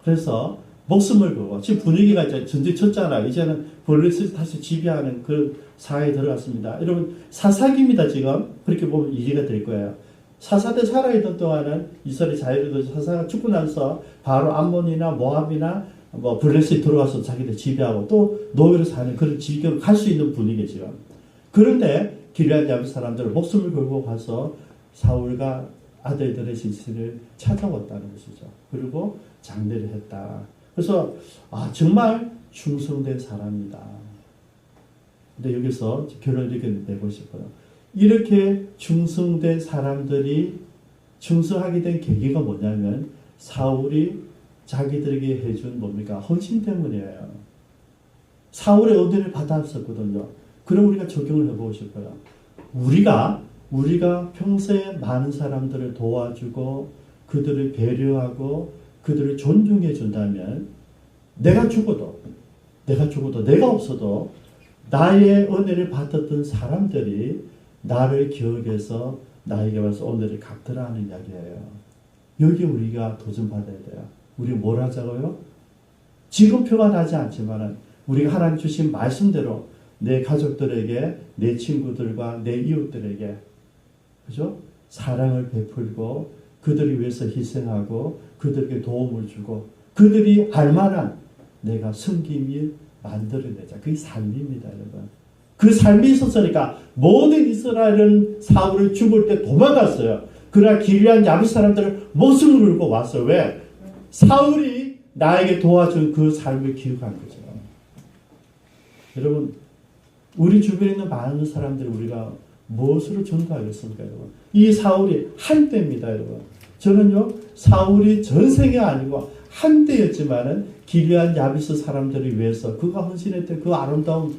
그래서 목숨을 걸고 지금 분위기가 이제 전쟁 쳤잖아요. 이제는 블레셋이 다시 지배하는 그 사회에 들어갔습니다. 여러분 사사기입니다. 지금 그렇게 보면 이해가 될 거예요. 사사 때 살아있던 동안은 이스라엘 자유를 사사가 죽고 나서 바로 암몬이나 모압이나 뭐 블레셋이 들어가서 자기들 지배하고 또 노예로 사는 그런 지경을 갈 수 있는 분위기 지금. 그런데 길르앗 야베스 사람들은 목숨을 걸고 가서 사울과 아들들의 시신을 찾아왔다는 것이죠. 그리고 장례를 했다. 그래서 정말 충성된 사람이다. 근데 여기서 결론을 이렇게 내고 싶어요. 이렇게 충성된 사람들이 충성하게 된 계기가 뭐냐면 사울이 자기들에게 해준 뭡니까? 헌신 때문이에요. 사울의 은혜를 받았었거든요. 그럼 우리가 적용을 해보고 싶어요. 우리가 평소에 많은 사람들을 도와주고 그들을 배려하고 그들을 존중해 준다면 내가 죽어도 내가 없어도 나의 은혜를 받았던 사람들이 나를 기억해서 나에게 와서 은혜를 갚더라 하는 이야기예요. 여기 우리가 도전받아야 돼요. 우리 뭘 하자고요? 지금표가 나지 않지만 우리가 하나님 주신 말씀대로 내 가족들에게, 내 친구들과 내 이웃들에게 그죠? 사랑을 베풀고 그들을 위해서 희생하고 그들에게 도움을 주고 그들이 알만한 내가 섬김이 만들어내자. 그게 삶입니다, 여러분. 그 삶이 있었으니까 모든 이스라엘은 사울을 죽을 때 도망갔어요. 그러나 길르앗 야베스 사람들은 목숨을 걸고 왔어요. 왜? 사울이 나에게 도와준 그 삶을 기억한 거죠. 여러분, 우리 주변에 있는 많은 사람들 우리가 무엇으로 전도하겠습니까, 여러분? 이 사울이 한때입니다, 여러분. 저는요, 사울이 전생이 아니고 한때였지만은 길르앗 야베스 사람들을 위해서 그가 헌신했던 그 아름다운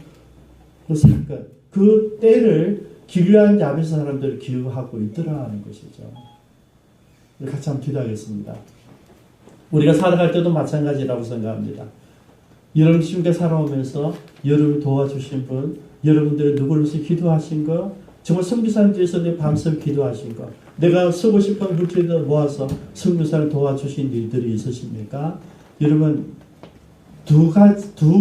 그 사건, 그 때를 길르앗 야베스 사람들을 기억하고 있더라 하는 것이죠. 같이 한번 기도하겠습니다. 우리가 살아갈 때도 마찬가지라고 생각합니다. 여러분 지금까지 살아오면서 여러분을 도와주신 분, 여러분들이 누구를 위해서 기도하신 거, 정말 선교사님들에서 내 밤새 기도하신 거, 내가 쓰고 싶은 물질을 모아서 선교사를 도와주신 일들이 있으십니까? 여러분 두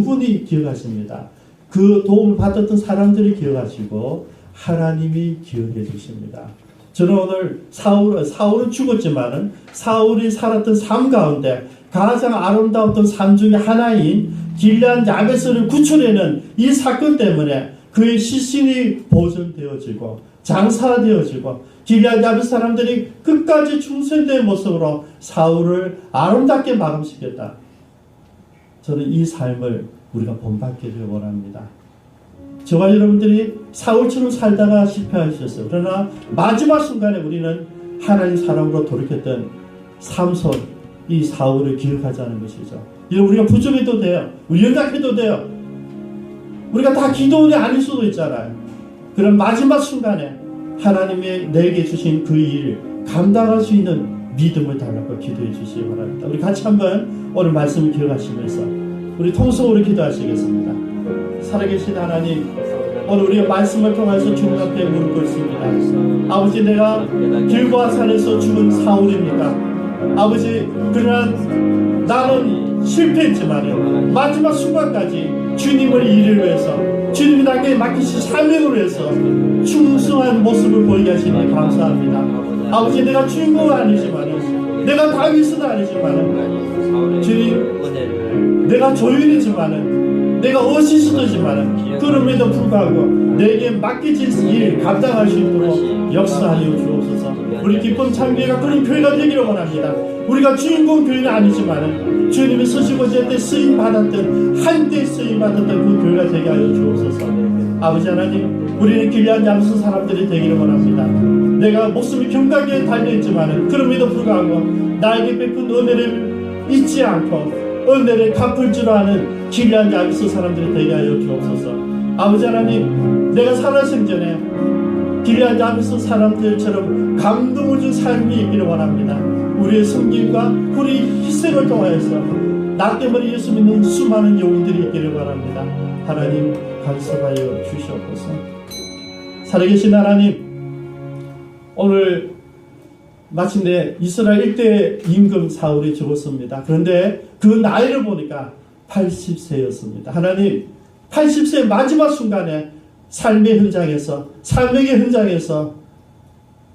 분이 기억하십니다. 그 도움을 받았던 사람들이 기억하시고 하나님이 기억해 주십니다. 저는 오늘 사울은 죽었지만은 사울이 살았던 삶 가운데 가장 아름다웠던 삶 중에 하나인 길르앗 야베스를 구출해낸 이 사건 때문에 그의 시신이 보존되어지고 장사되어지고 길르앗 야베스 사람들이 끝까지 충성된 모습으로 사울을 아름답게 마감시켰다. 저는 이 삶을 우리가 본받기를 원합니다. 저와 여러분들이 사울처럼 살다가 실패하셨어요. 그러나 마지막 순간에 우리는 하나님 사람으로 돌이켰던 삼손, 이 사울을 기억하자는 것이죠. 우리가 부족해도 돼요. 우리 연약해도 돼요. 우리가 다 기도원이 아닐 수도 있잖아요. 그런 마지막 순간에 하나님이 내게 주신 그 일 감당할 수 있는 믿음을 달라고 기도해 주시기 바랍니다. 우리 같이 한번 오늘 말씀을 기억하시면서 우리 통성으로 기도하시겠습니다. 살아계신 하나님, 오늘 우리가 말씀을 통해서 주님 앞에 묻고 있습니다. 아버지, 내가 길보아 산에서 죽은 사울입니다. 아버지, 그러나 나는 실패했지만 마지막 순간까지 주님을 일을 위해서, 주님이 나에게 맡기신 사명을 위해서 충성한 모습을 보이게 하시니 감사합니다. 아버지, 내가 주인공은 아니지만, 내가 다윗은 아니지만, 주님, 내가 조율이지만, 내가 어시스트지만, 그럼에도 불구하고 내게 맡겨진 일 감당할 수 있도록 역사하여 주옵소서. 우리 기쁨 참교회가 그런 교회가 되기를 원합니다. 우리가 주인공 교회는 아니지만 주님이 서시고자 때 쓰임 받았던, 한때 쓰임 받았던 그 교회가 되게 하여 주옵소서. 아버지 하나님, 우리는 길리안 야베스 사람들이 되기를 원합니다. 내가 목숨이 경각에 달려있지만 그럼에도 불구하고 나에게 베푼 은혜를 잊지 않고 은혜를 갚을 줄 아는 길리안 야베스 사람들이 되게 하여 주옵소서. 아버지 하나님, 내가 살아생전에 길리안 야베스 사람들처럼 감동을 준 삶이 있기를 원합니다. 우리의 섬김과 우리 희생을 통하여서 나 때문에 예수 믿는 수많은 영혼들이 있기를 바랍니다. 하나님, 간섭하여 주시옵소서. 살아계신 하나님, 오늘 마침내 이스라엘 1대 임금 사울이 죽었습니다. 그런데 그 나이를 보니까 80세였습니다. 하나님, 80세 마지막 순간에 삶의 현장에서, 삶의 현장에서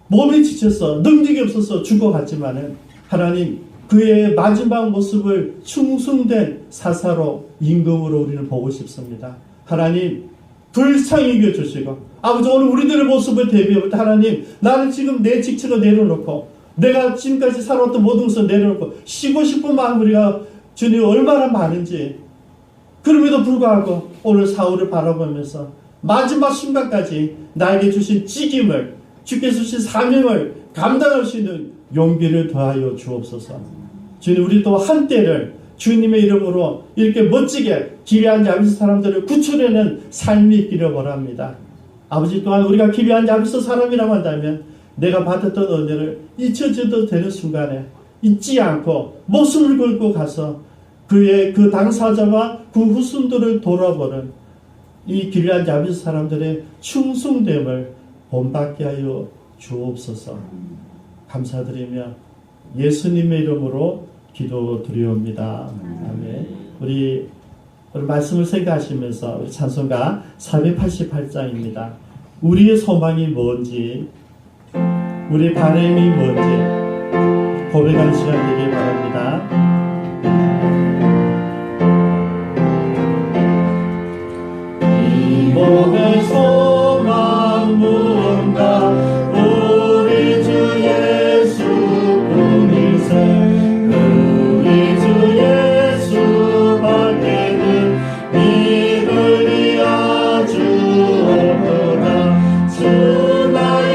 몸이 지쳐서 능력이 없어서 죽어갔지만은 하나님, 그의 마지막 모습을 충성된 사사로, 임금으로 우리는 보고 싶습니다. 하나님, 불쌍히 여겨주시고, 아버지, 오늘 우리들의 모습을 대비할 때 하나님, 나는 지금 내 직책을 내려놓고 내가 지금까지 살아왔던 모든 것을 내려놓고 쉬고 싶은 마음 우리가 주님 얼마나 많은지, 그럼에도 불구하고 오늘 사울을 바라보면서 마지막 순간까지 나에게 주신 직임을, 주께서 주신 사명을 감당할 수 있는 용기를 더하여 주옵소서. 주님, 우리 또 한때를 주님의 이름으로 이렇게 멋지게 길리안 야베스 사람들을 구출해낸 삶이 있기를 원합니다. 아버지, 또한 우리가 길리안 야베스 사람이라고 한다면 내가 받았던 은혜를 잊혀져도 되는 순간에 잊지 않고 목숨을 걸고 가서 그의 그 당사자와 그 후손들을 돌아보는 이 길리안 야베스 사람들의 충성됨을 본받게 하여 주옵소서. 감사드리며 예수님의 이름으로 기도드리옵니다. 아멘. 우리 말씀을 생각하시면서 우리 찬송가 488장입니다. 우리의 소망이 뭔지, 우리의 바람이 뭔지 고백하는 시간 되길 바랍니다. 이 몸의 소망 무언가, 우리 주 예수 뿐일세. 우리 주 예수 밖에는 믿음이 아주 없도다. 주 나의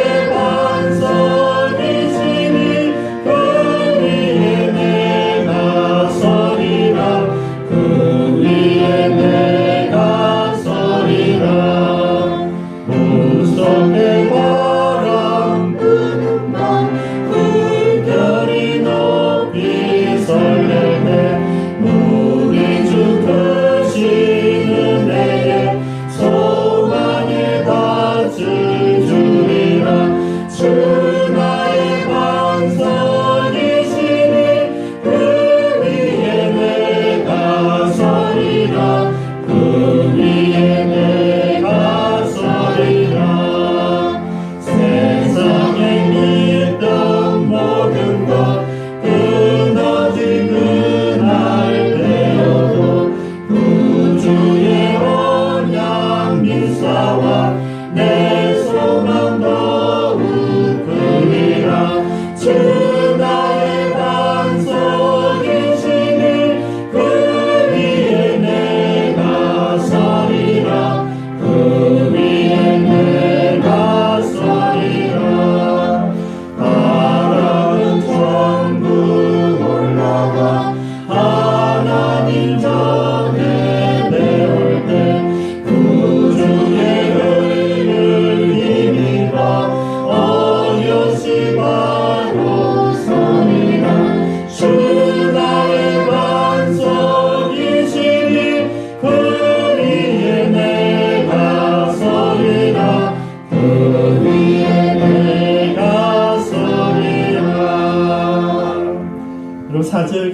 반석이시니 그 위에 내가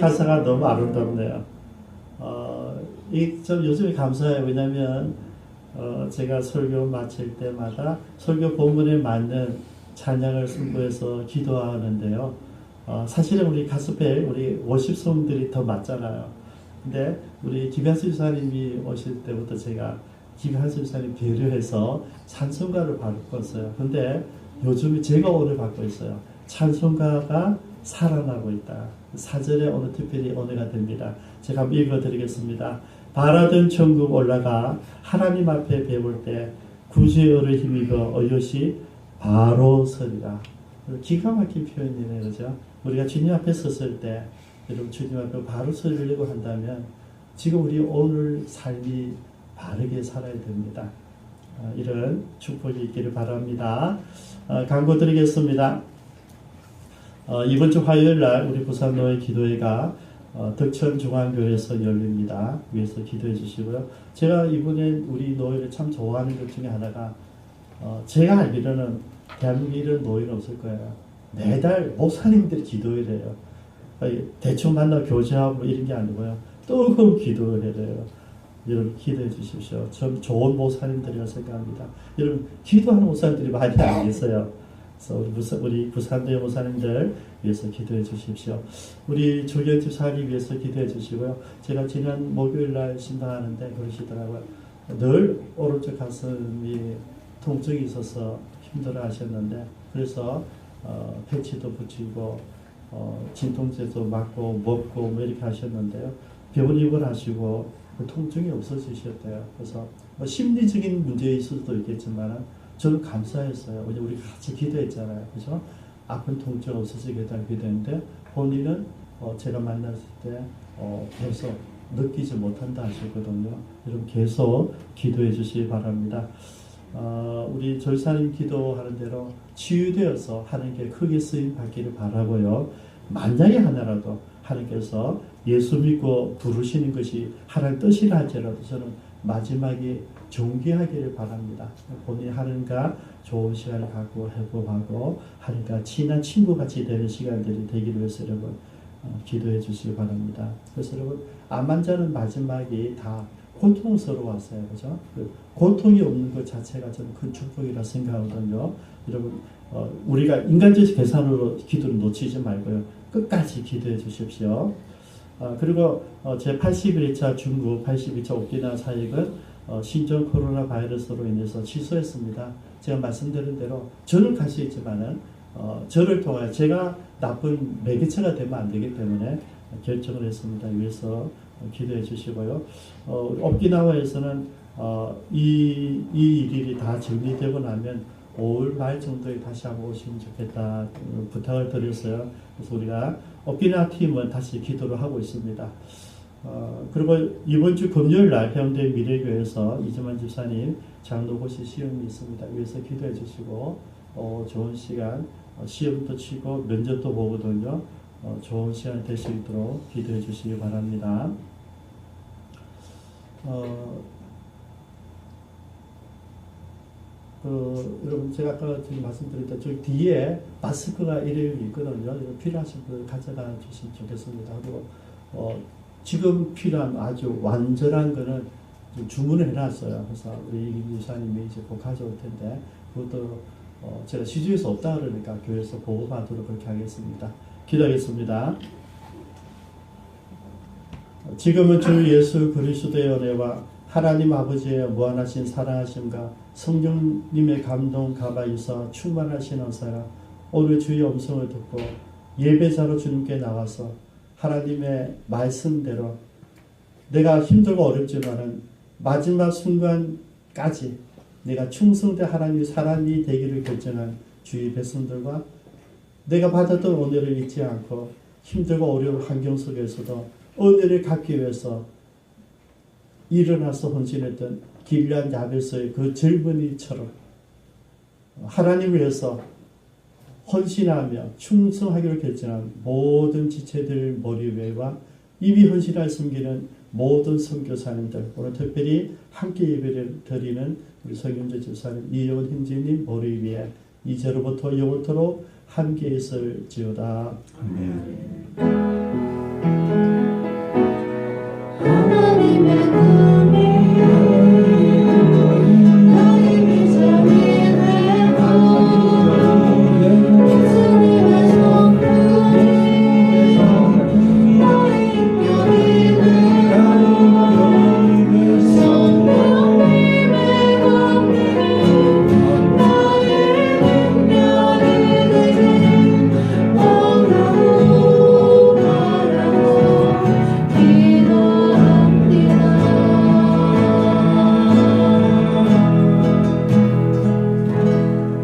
가사가 너무 아름답네요. 좀 요즘에 감사해요. 왜냐면 제가 설교 마칠 때마다 설교 본문에 맞는 찬양을 선보여서 기도하는데요. 사실은 우리 가스펠 우리 워십송들이 더 맞잖아요. 근데 우리 김한수 집사님이 오실 때부터 제가 김한수 집사님 배려해서 찬송가를 바꿨어요. 근데 요즘에 제가 오늘 받고 있어요. 찬송가가 살아나고 있다. 사절에 오늘 특별히 은혜가 됩니다. 제가 한번 읽어드리겠습니다. 바라던 천국 올라가 하나님 앞에 배울 때 구주의 어를 힘입어 어여시 바로 서리라. 기가 막힌 표현이네요. 그죠? 우리가 주님 앞에 섰을 때 여러분 주님 앞에 바로 서려고 한다면 지금 우리 오늘 삶이 바르게 살아야 됩니다. 이런 축복이 있기를 바랍니다. 광고 드리겠습니다. 이번 주 화요일 날 우리 부산노예 기도회가 덕천중앙교회에서 열립니다. 위에서 기도해 주시고요. 제가 이번에 우리 노예를 참 좋아하는 것 중에 하나가 제가 알기로는 대한민국에 이런 노예는 없을 거예요. 매달 목사님들이 기도를 해요. 대충 만나 교제하고 이런 게 아니고요. 뜨거운 기도를 해요. 여러분 기도해 주십시오. 참 좋은 목사님들이라고 생각합니다. 여러분 기도하는 목사님들이 많이 안 계세요. 그래서 우리 부산대 목사님들 위해서 기도해 주십시오. 우리 조경 집사님 위해서 기도해 주시고요. 제가 지난 목요일 날 신방하는데 그러시더라고요. 늘 오른쪽 가슴이 통증이 있어서 힘들어 하셨는데 그래서 패치도 붙이고 진통제도 맞고 먹고 뭐 이렇게 하셨는데요. 병원 입원하시고 통증이 없어지셨대요. 그래서 심리적인 문제일 수도 있겠지만 저는 감사했어요. 우리 같이 기도했잖아요. 그죠? 아픈 통증 없어지게 기도했는데 본인은 제가 만났을 때 계속 느끼지 못한다 하셨거든요. 여러분 계속 기도해 주시기 바랍니다. 우리 절사님 기도하는 대로 치유되어서 하나님께 크게 쓰임 받기를 바라고요. 만약에 하나라도 하나님께서 예수 믿고 부르시는 것이 하나님 뜻이라 할지라도 저는 마지막에 존귀하기를 바랍니다. 본인이 하나님과 좋은 시간을 갖고 회복하고 하나님과 친한 친구같이 되는 시간들이 되기를 위해서 여러분 기도해 주시기 바랍니다. 그래서 여러분 암 환자는 마지막에 다 고통스러웠어요. 그죠? 고통이 없는 것 자체가 저는 큰 축복이라 생각하거든요. 여러분 우리가 인간적 계산으로 기도를 놓치지 말고요. 끝까지 기도해 주십시오. 그리고 제 81차 중국 82차 오키나와 사역은 신종 코로나 바이러스로 인해서 취소했습니다. 제가 말씀드린 대로 저는 갈 수 있지만은 저를 통하여 제가 나쁜 매개체가 되면 안 되기 때문에 결정을 했습니다. 위해서 기도해 주시고요. 오키나와에서는 이 일이 다 정리되고 나면 5월 말 정도에 다시 한번 오시면 좋겠다 부탁을 드렸어요. 그래서 우리가 오키나와 팀은 다시 기도를 하고 있습니다. 그리고 이번 주 금요일 날 해운대 미래교회에서 이재만 집사님 장로고시 시험이 있습니다. 위해서 기도해 주시고 좋은 시간 시험도 치고 면접도 보거든요. 좋은 시간 될 수 있도록 기도해 주시기 바랍니다. 여러분 제가 아까 지금 말씀드렸던 저기 뒤에 마스크가 일회용이 있거든요. 이거 필요하신 분 가져가 주시면 좋겠습니다. 그리고 지금 필요한 아주 완전한 거는 좀 주문을 해놨어요. 그래서 우리 임 유사님이 이제 곧 가져올 텐데 그것도 제가 시주에서 없다 그러니까 교회에서 보고받도록 그렇게 하겠습니다. 기도하겠습니다. 지금은 주 예수 그리스도의 은혜와 하나님 아버지의 무한하신 사랑하심과 성령님의 감동 가마에서 충만하신 은사가 오늘 주의 음성을 듣고 예배자로 주님께 나와서 하나님의 말씀대로 내가 힘들고 어렵지만은 마지막 순간까지 내가 충성된 하나님의 사람이 되기를 결정한 주의 백성들과 내가 받았던 은혜를 잊지 않고 힘들고 어려운 환경 속에서도 은혜를 갖기 위해서 일어나서 헌신했던 길리앗 야베스의 그 젊은이처럼 하나님을 위해서 헌신하며 충성하기로 결정한 모든 지체들 머리 위에와 이미 헌신할 섬기는 모든 선교사님들 오늘 특별히 함께 예배를 드리는 우리 서경재 집사님 이영원 형제님 머리 위에 이제로부터 영원토록 함께 있을지어다. 아멘.